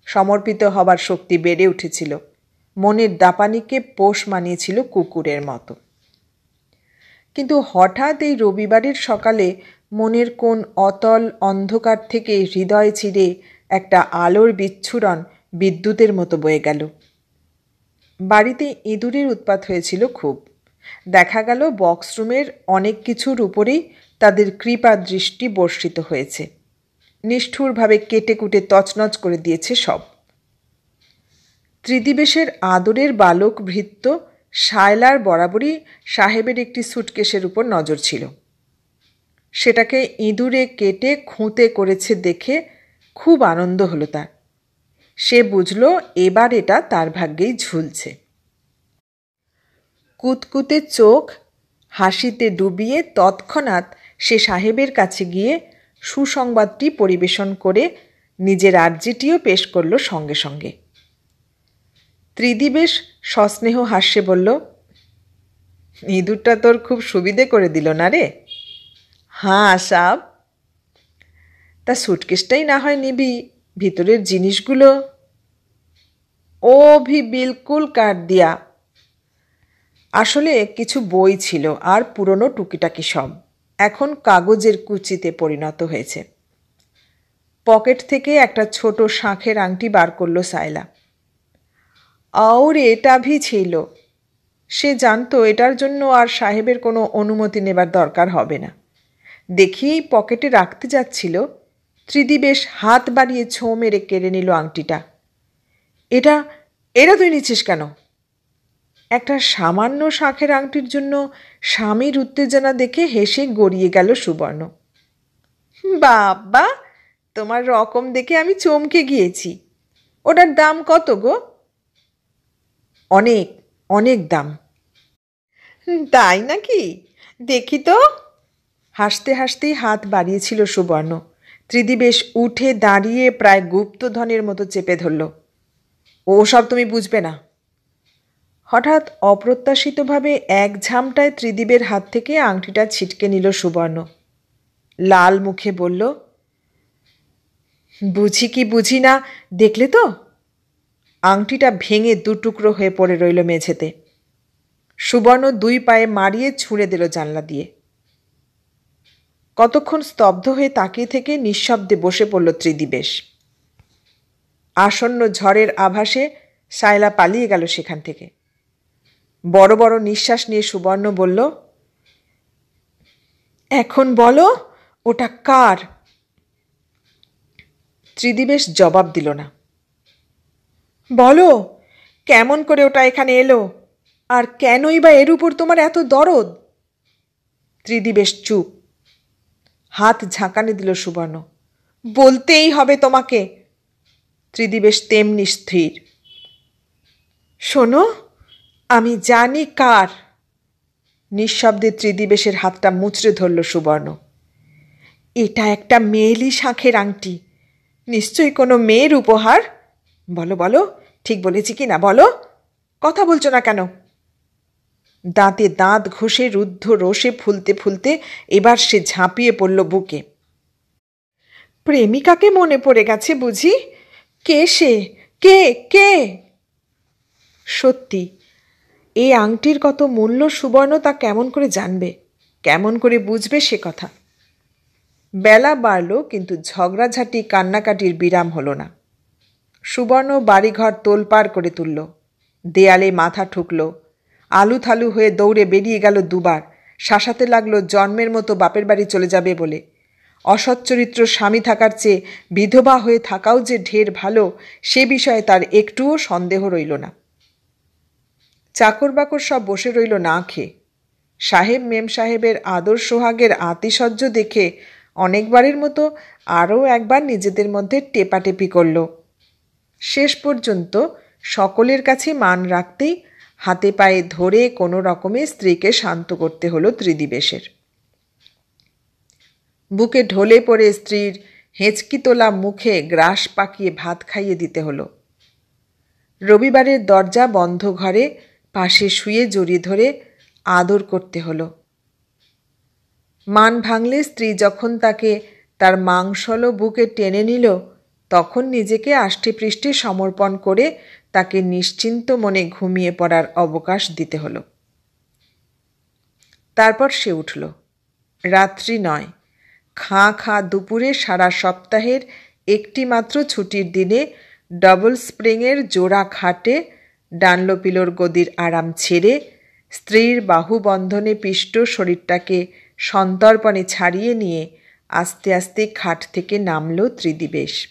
সমর্পিত হবার শক্তি বেড়ে উঠেছিল, মনের দাপানিকে পোষ মানিয়েছিল কুকুরের মতো। কিন্তু হঠাৎ এই রবিবারের সকালে মনের কোন অতল অন্ধকার থেকে হৃদয় চিরে একটা আলোর বিচ্ছুরণ বিদ্যুতের মতো বয়ে গেল। বাড়িতে ইঁদুরের উৎপাত হয়েছিল খুব। দেখা গেল বক্সরুমের অনেক কিছুর উপরেই তাদের কৃপা দৃষ্টি বর্ষিত হয়েছে, নিষ্ঠুরভাবে কেটে কুটে তছনছ করে দিয়েছে সব। ত্রিদিবেশের আদরের বালক ভৃত্য শায়লার বরাবরই সাহেবের একটি সুটকেসের উপর নজর ছিল। সেটাকে ইঁদুরে কেটে খুঁতে করেছে দেখে খুব আনন্দ হলো তার। সে বুঝল এবার এটা তার ভাগ্যেই ঝুলছে। কুতকুতে চোখ হাসিতে ডুবিয়ে তৎক্ষণাৎ সে সাহেবের কাছে গিয়ে সুসংবাদটি পরিবেশন করে নিজের আর্জিটিও পেশ করল সঙ্গে সঙ্গে। ত্রিদিবেশ সস্নেহ হাস্যে বলল, ইঁদুরটা তোর খুব সুবিধে করে দিল না রে? হ্যাঁ সাব। তা সুটকেসটাই না হয় নিবি, ভিতরের জিনিসগুলো? ও ভি বিলকুল কাট দিয়া। আসলে কিছু বই ছিল আর পুরনো টুকিটাকি সব, এখন কাগজের কুচিতে পরিণত হয়েছে। পকেট থেকে একটা ছোট শাঁখের আংটি বার করল সায়লা। আর এটা ভি ছিল। সে জানতো এটার জন্য আর সাহেবের কোনো অনুমতি নেবার দরকার হবে না। দেখিয়েই পকেটে রাখতে যাচ্ছিল, ত্রিদিবেশ হাত বাড়িয়ে ছোঁ মেরে কেড়ে নিল আংটিটা। এটা এটা তুই নিচ্ছিস কেন? একটা সামান্য শাঁখের আংটির জন্য স্বামীর উত্তেজনা দেখে হেসে গড়িয়ে গেল সুবর্ণ। বাবা, তোমার রকম দেখে আমি চমকে গিয়েছি। ওটার দাম কত গো? অনেক অনেক দাম। তাই নাকি? দেখি তো। হাসতে হাসতেই হাত বাড়িয়েছিল সুবর্ণ। ত্রিদিবেশ উঠে দাঁড়িয়ে প্রায় গুপ্তধনের মতো চেপে ধরল। ওসব তুমি বুঝবে না। হঠাৎ অপ্রত্যাশিতভাবে এক ঝামটায় ত্রিদিবের হাত থেকে আংটিটা ছিটকে নিল সুবর্ণ। লাল মুখে বলল, বুঝি কি বুঝি না দেখলে তো? আংটিটা ভেঙে দুটুকরো হয়ে পড়ে রইল মেঝেতে। সুবর্ণ দুই পায়ে মারিয়ে ছুঁড়ে দিল জানলা দিয়ে। কতক্ষণ স্তব্ধ হয়ে তাকিয়ে থেকে নিঃশব্দে বসে পড়ল ত্রিদিবেশ। আসন্ন ঝড়ের আভাসে শায়লা পালিয়ে গেল সেখান থেকে। বড় বড় নিঃশ্বাস নিয়ে সুবর্ণ বলল, এখন বলো ওটা কার? ত্রিদিবেশ জবাব দিল না। বলো, কেমন করে ওটা এখানে এলো, আর কেনই বা এর উপর তোমার এত দরদ? ত্রিদিবেশ চুপ। হাত ঝাঁকানি দিল সুবর্ণ। বলতেই হবে তোমাকে। ত্রিদিবেশ তেমনি স্থির। শোনো, আমি জানি কার। নিঃশব্দে ত্রিদিবেশের হাতটা মুচড়ে ধরল সুবর্ণ। এটা একটা মেয়েলি শাঁখের আংটি, নিশ্চয়ই কোনো মেয়ের উপহার। বলো বলো, ঠিক বলেছি কি না বলো? কথা বলছো না কেন? দাঁতে দাঁত ঘষে রুদ্ধ রোষে ফুলতে ফুলতে এবার সে ঝাঁপিয়ে পড়ল বুকে। প্রেমিকাকে মনে পড়ে গেছে বুঝি? কে সে? কে কে? সত্যি, এই আংটির কত মূল্য সুবর্ণ তা কেমন করে জানবে, কেমন করে বুঝবে সে কথা? বেলা বাড়ল, কিন্তু ঝগড়াঝাঁটি কান্নাকাটির বিরাম হলো না। সুবর্ণ বাড়িঘর তোলপাড় করে তুলল, দেয়ালে মাথা ঠুকল, আলু থালু হয়ে দৌড়ে বেরিয়ে গেল দুবার, শাসাতে লাগলো জন্মের মতো বাপের বাড়ি চলে যাবে বলে। অসচ্চরিত্র স্বামী থাকার চেয়ে বিধবা হয়ে থাকাও যে ঢের ভালো, সে বিষয়ে তার একটুও সন্দেহ রইল না। চাকর বাকর সব বসে রইল না খেয়ে। সাহেব মেম সাহেবের আদর সোহাগের আতিশয্য দেখে অনেকবারের মতো আরও একবার নিজেদের মধ্যে টেপাটেপি করল। শেষ পর্যন্ত সকলের কাছে মান রাখতেই হাতে পায়ে ধরে কোনো রকমে স্ত্রীকে শান্ত করতে হলো ত্রিদিবেশের। বুকে ঢলে পড়ে স্ত্রীর হেঁচকি তোলা মুখে গ্রাস পাকিয়ে ভাত খাইয়ে দিতে হলো। রবিবারের দরজা বন্ধ ঘরে পাশে শুয়ে জড়িয়ে ধরে আদর করতে হলো। মান ভাঙলে স্ত্রী যখন তাকে তার মাংসল বুকে টেনে নিল, তখন নিজেকে আষ্টেপৃষ্ঠে সমর্পণ করে তাকে নিশ্চিন্ত মনে ঘুমিয়ে পড়ার অবকাশ দিতে হলো। তারপর সে উঠল। রাত্রি নয়, খাঁ দুপুরে সারা সপ্তাহের একটি মাত্র ছুটির দিনে ডবল স্প্রিংয়ের জোড়া খাটে ডানলোপিলোর গদির আরাম ছেড়ে স্ত্রীর বাহুবন্ধনে পিষ্ট শরীরটাকে সন্তর্পণে ছাড়িয়ে নিয়ে আস্তে আস্তে খাট থেকে নামল ত্রিদিবেশ।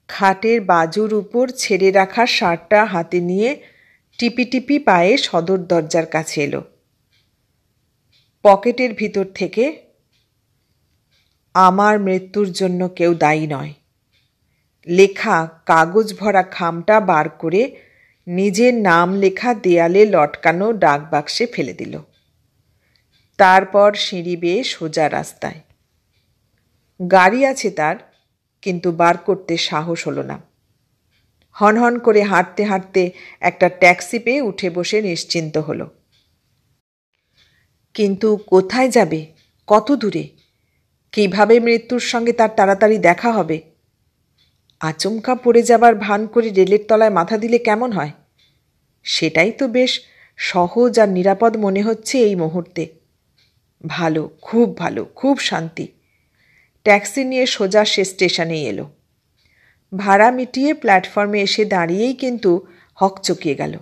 খাটের বাজুর উপর ছেড়ে রাখা শার্টটা হাতে নিয়ে টিপি টিপি পায়ে সদর দরজার কাছে এলো। পকেটের ভিতর থেকে আমার মৃত্যুর জন্য কেউ দায়ী নয় লেখা কাগজ ভরা খামটা বার করে নিজের নাম লেখা দেয়ালে লটকানো ডাক বাক্সে ফেলে দিল। তারপর সিঁড়ি বেয়ে সোজা রাস্তায়। গাড়ি আছে তার, কিন্তু বার করতে সাহস হলো না। হনহন করে হাঁটতে হাঁটতে একটা ট্যাক্সি পেয়ে উঠে বসে নিশ্চিন্ত হলো। কিন্তু কোথায় যাবে, কত দূরে, কিভাবে মৃত্যুর সঙ্গে তার তাড়াতাড়ি দেখা হবে? আচমকা পড়ে যাবার ভান করে রেলের তলায় মাথা দিলে কেমন হয়? সেটাই তো বেশ সহজ আর নিরাপদ মনে হচ্ছে এই মুহূর্তে। ভালো, খুব ভালো, খুব শান্তি। ট্যাক্সি নিয়ে সোজা সে স্টেশনেই এলো। ভাড়া মিটিয়ে প্ল্যাটফর্মে এসে দাঁড়িয়েই কিন্তু হকচকিয়ে গেল।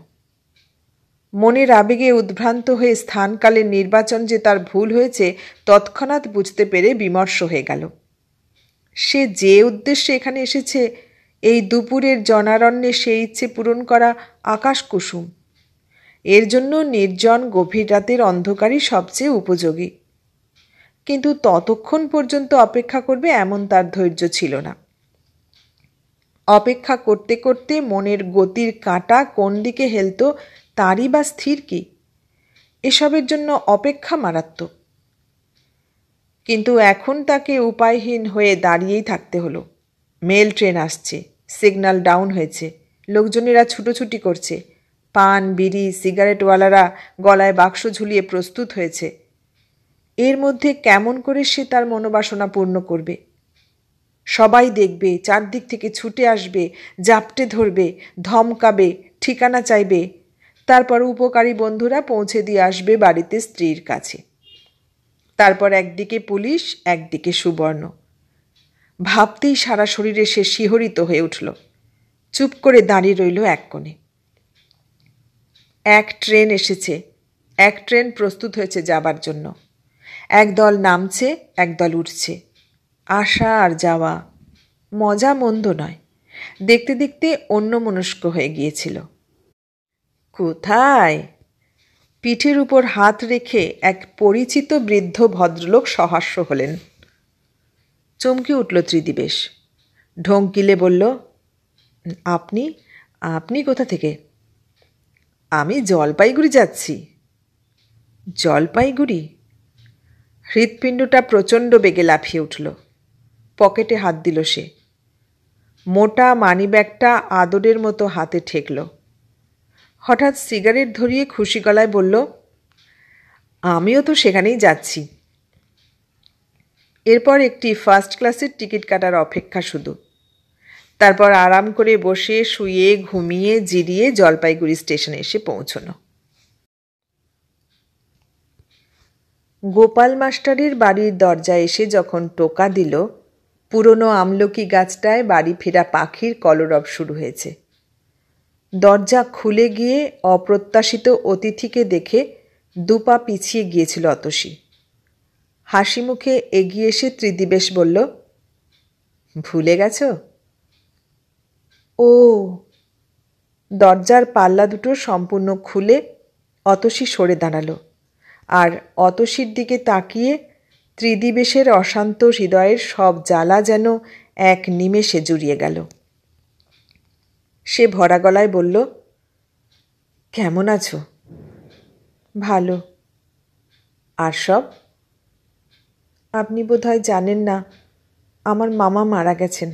মনের আবেগে উদ্ভ্রান্ত হয়ে স্থানকালের নির্বাচন যে তার ভুল হয়েছে তৎক্ষণাৎ বুঝতে পেরে বিমর্ষ হয়ে গেল। সে যে উদ্দেশ্যে এখানে এসেছে, এই দুপুরের জনারণ্যে সেই ইচ্ছে পূরণ করা আকাশ কুসুম। এর জন্য নির্জন গভীর রাতের অন্ধকারই সবচেয়ে উপযোগী। কিন্তু ততক্ষণ পর্যন্ত অপেক্ষা করবে এমন তার ধৈর্য ছিল না। অপেক্ষা করতে করতে মনের গতির কাঁটা কোন দিকে হেলত তারই বা স্থির কি? এসবের জন্য অপেক্ষা মারাত্মক। কিন্তু এখন তাকে উপায়হীন হয়ে দাঁড়িয়েই থাকতে হলো। মেল ট্রেন আসছে, সিগন্যাল ডাউন হয়েছে, লোকজনেরা ছুটোছুটি করছে, পান বিড়ি সিগারেটওয়ালারা গলায় বাক্স ঝুলিয়ে প্রস্তুত হয়েছে। এর মধ্যে কেমন করে সে তার মনোবাসনা পূর্ণ করবে? সবাই দেখবে, চারদিক থেকে ছুটে আসবে, জাপটে ধরবে, ধমকাবে, ঠিকানা চাইবে। তারপর উপকারী বন্ধুরা পৌঁছে দিয়ে আসবে বাড়িতে স্ত্রীর কাছে। তারপর একদিকে পুলিশ, একদিকে সুবর্ণ। ভাবতেই সারা শরীরে সে শিহরিত হয়ে উঠল। চুপ করে দাঁড়িয়ে রইল এক কোণে। এক ট্রেন এসেছে, এক ট্রেন প্রস্তুত হয়েছে যাবার জন্য। একদল নামছে, একদল উঠছে। আসা আর যাওয়া, মজা মন্দ নয়। দেখতে দেখতে অন্যমনস্ক হয়ে গিয়েছিল। কোথায়? পিঠের উপর হাত রেখে এক পরিচিত বৃদ্ধ ভদ্রলোক সহাস্য হলেন। চমকে উঠল ত্রিদিবেশ। ঢঙ্কিলে বলল, আপনি আপনি কোথা থেকে? আমি জলপাইগুড়ি যাচ্ছি। জলপাইগুড়ি? হৃৎপিণ্ডটা প্রচণ্ড বেগে লাফিয়ে উঠল। পকেটে হাত দিল সে। মোটা মানিব্যাগটা আদরের মতো হাতে ঠেকল। হঠাৎ সিগারেট ধরিয়ে খুশি গলায় বলল, আমিও তো সেখানেই যাচ্ছি। এরপর একটি ফার্স্ট ক্লাসের টিকিট কাটার অপেক্ষা শুধু। তারপর আরাম করে বসে শুয়ে ঘুমিয়ে জিরিয়ে জলপাইগুড়ি স্টেশনে এসে পৌঁছনো। গোপাল মাস্টারের বাড়ির দরজায় এসে যখন টোকা দিল, পুরনো আমলকি গাছটায় বাড়ি ফেরা পাখির কলরব শুরু হয়েছে। দরজা খুলে গিয়ে অপ্রত্যাশিত অতিথিকে দেখে দুপা পিছিয়ে গিয়েছিল অতসী। হাসি মুখে এগিয়ে এসে ত্রিদিবেশ বলল, ভুলে গেছ? ও। দরজার পাল্লা দুটো সম্পূর্ণ খুলে অতসী সরে দাঁড়ালো, আর অতসীর দিকে তাকিয়ে ত্রিদিবেশের অশান্ত হৃদয়ের সব জ্বালা যেন এক নিমেষে জুড়িয়ে গেল। সে ভরা গলায় বলল, কেমন আছো? ভালো। আর সব? আপনি বোধহয় জানেন না, আমার মামা মারা গেছেন।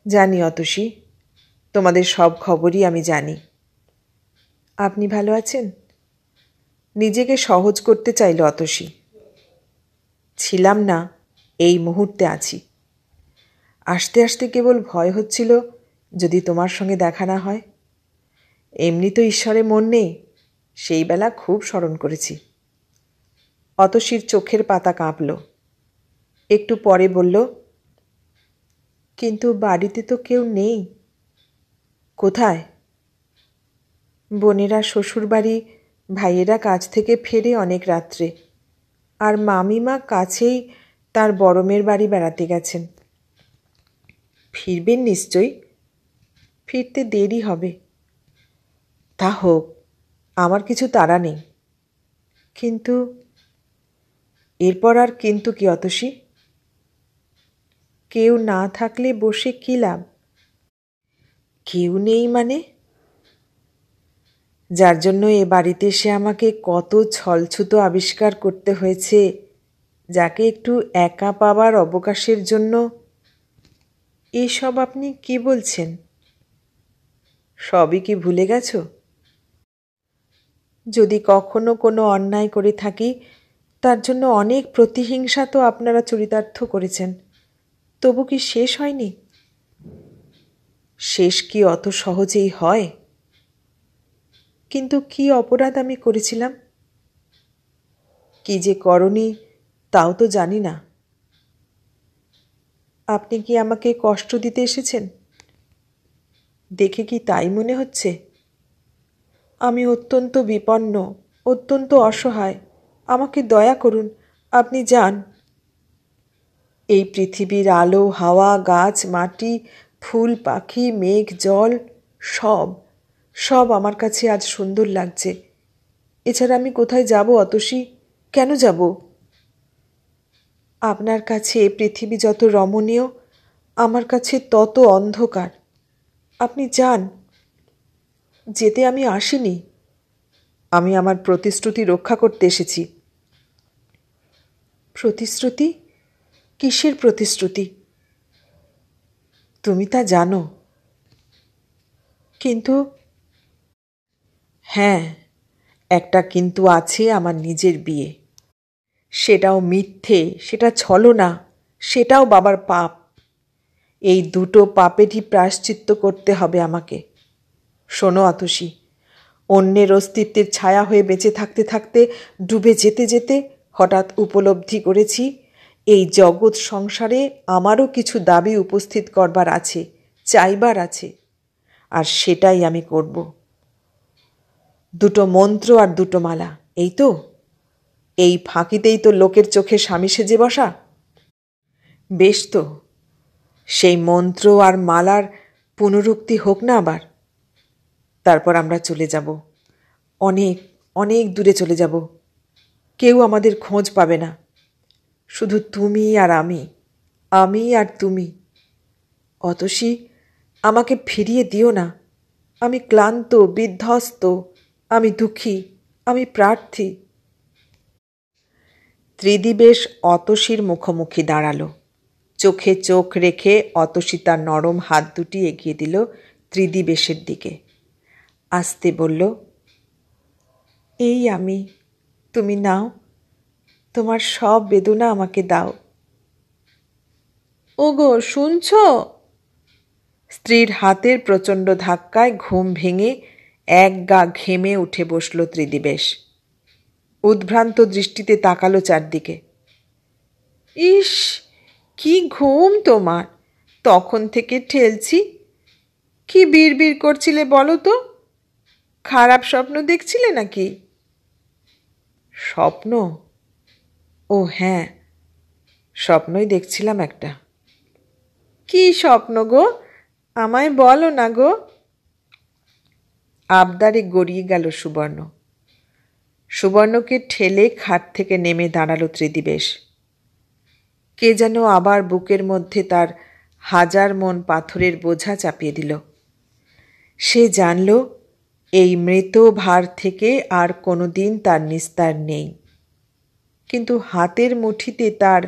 জানি অতসী, তোমাদের সব খবরই আমি জানি। আপনি ভালো আছেন? নিজেকে সহজ করতে চাইল অতসী। ছিলাম না, এই মুহূর্তে আছি। আসতে আসতে কেবল ভয় হচ্ছিল যদি তোমার সঙ্গে দেখা না হয়। এমনি তো ঈশ্বরে মন নেই, সেই বেলা খুব স্মরণ করেছি। অতসীর চোখের পাতা কাঁপল। একটু পরে বলল, কিন্তু বাড়িতে তো কেউ নেই। কোথায়? বোনেরা শ্বশুরবাড়ি, ভাইয়েরা কাজ থেকে ফেরে অনেক রাত্রে, আর মামিমা কাছেই তার বড় মেয়ের বাড়ি বেড়াতে গেছেন। ফিরবেন নিশ্চয়ই? ফিরতে দেরি হবে। তা হোক, আমার কিছু তাড়া নেই। কিন্তু এরপর আর কিন্তু কি অতসী? কেউ না থাকলে বসে কী লাভ? কেউ নেই মানে? যার জন্য এ বাড়িতে এসে আমাকে কত ছলছুতো আবিষ্কার করতে হয়েছে, যাকে একটু একা পাবার অবকাশের জন্য। এইসব আপনি কি বলছেন? সবই কি ভুলে গেছ? যদি কখনো কোনো অন্যায় করে থাকি, তার জন্য অনেক প্রতিহিংসা তো আপনারা চরিতার্থ করেছেন। তবু কি শেষ হয়নি? শেষ কি অত সহজেই হয়? কিন্তু কি অপরাধ আমি করেছিলাম? কি যে করনি তাও তো জানি না। আপনি কি আমাকে কষ্ট দিতে এসেছেন? দেখে কি তাই মনে হচ্ছে? আমি অত্যন্ত বিপন্ন, অত্যন্ত অসহায়। আমাকে দয়া করুন, আপনি যান। এই পৃথিবীর আলো, হাওয়া, গাছ, মাটি, ফুল, পাখি, মেঘ, জল, সব সব আমার কাছে আজ সুন্দর লাগছে। এছাড়া আমি কোথায় যাব অতসী? কেন যাব? আপনার কাছে এ পৃথিবী যত রমণীয়, আমার কাছে তত অন্ধকার। আপনি যান। যেতে আমি আসিনি। আমি আমার প্রতিশ্রুতি রক্ষা করতে এসেছি। প্রতিশ্রুতি? কিসের প্রতিশ্রুতি? তুমি তা জানো। কিন্তু হ্যাঁ, একটা কিন্তু আছে, আমার নিজের বিয়ে। সেটাও মিথ্যে, সেটা ছলনা, সেটাও বাবার পাপ। এই দুটো পাপেরই প্রায়শ্চিত্ত করতে হবে আমাকে। শোনো আতসী, অন্যের অস্তিত্বের ছায়া হয়ে বেঁচে থাকতে থাকতে ডুবে যেতে যেতে হঠাৎ উপলব্ধি করেছি, এই জগৎ সংসারে আমারও কিছু দাবি উপস্থিত করবার আছে, চাইবার আছে, আর সেটাই আমি করব। দুটো মন্ত্র আর দুটো মালা, এই তো। এই ফাঁকিতেই তো লোকের চোখে স্বামী সেজে বসা। বেশ তো, সেই মন্ত্র আর মালার পুনরুক্তি হোক না আবার। তারপর আমরা চলে যাব, অনেক অনেক দূরে চলে যাব। কেউ আমাদের খোঁজ পাবে না। শুধু তুমি আর আমি, আমি আর তুমি। অতসী, আমাকে ফিরিয়ে দিও না। আমি ক্লান্ত, বিধ্বস্ত, আমি দুঃখী, আমি প্রার্থী। ত্রিদিবেশ অতসীর মুখোমুখি দাঁড়ালো। চোখে চোখ রেখে অতসী তার নরম হাত দুটি এগিয়ে দিল ত্রিদিবেশের দিকে। আস্তে বলল, এই আমি, তুমি নাও। তোমার সব বেদনা আমাকে দাও। ওগো, শুনছ? স্ত্রীর হাতের প্রচণ্ড ধাক্কায় ঘুম ভেঙে এক গা ঘেমে উঠে বসল ত্রিদিবেশ। উদ্ভ্রান্ত দৃষ্টিতে তাকালো চারদিকে। ইস, কি ঘুম তোমার! তখন থেকে ঠেলছি। কি বিড়বিড় করছিলে বলো তো? খারাপ স্বপ্ন দেখছিলে নাকি? স্বপ্ন? ও হ্যাঁ, স্বপ্নই দেখছিলাম একটা। কি স্বপ্ন গো? আমায় বলো না গো। আবদারে গড়িয়ে গেল সুবর্ণ। সুবর্ণকে ঠেলে খাট থেকে নেমে দাঁড়ালো ত্রিদিবেশ। কে যেন আবার বুকের মধ্যে তার 1000 মন পাথরের বোঝা চাপিয়ে দিল। সে জানল এই মৃত ভার থেকে আর কোনো দিন তার নিস্তার নেই। কিন্তু হাতের মুঠিতে তার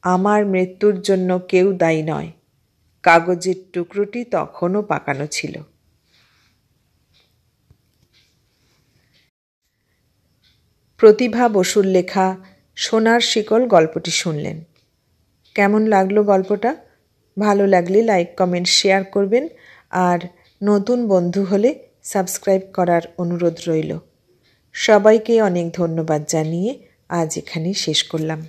আমার মৃত্যুর জন্য কেউ দায়ী নয় কাগজের টুকরোটি তখনও পাকানো ছিল। প্রতিভা বসুর লেখা সোনার শিকল গল্পটি শুনলেন। কেমন লাগলো গল্পটা? ভালো লাগলে লাইক, কমেন্ট, শেয়ার করবেন। আর নতুন বন্ধু হলে সাবস্ক্রাইব করার অনুরোধ রইল। সবাইকে অনেক ধন্যবাদ জানিয়ে আজ এখানেই শেষ করলাম।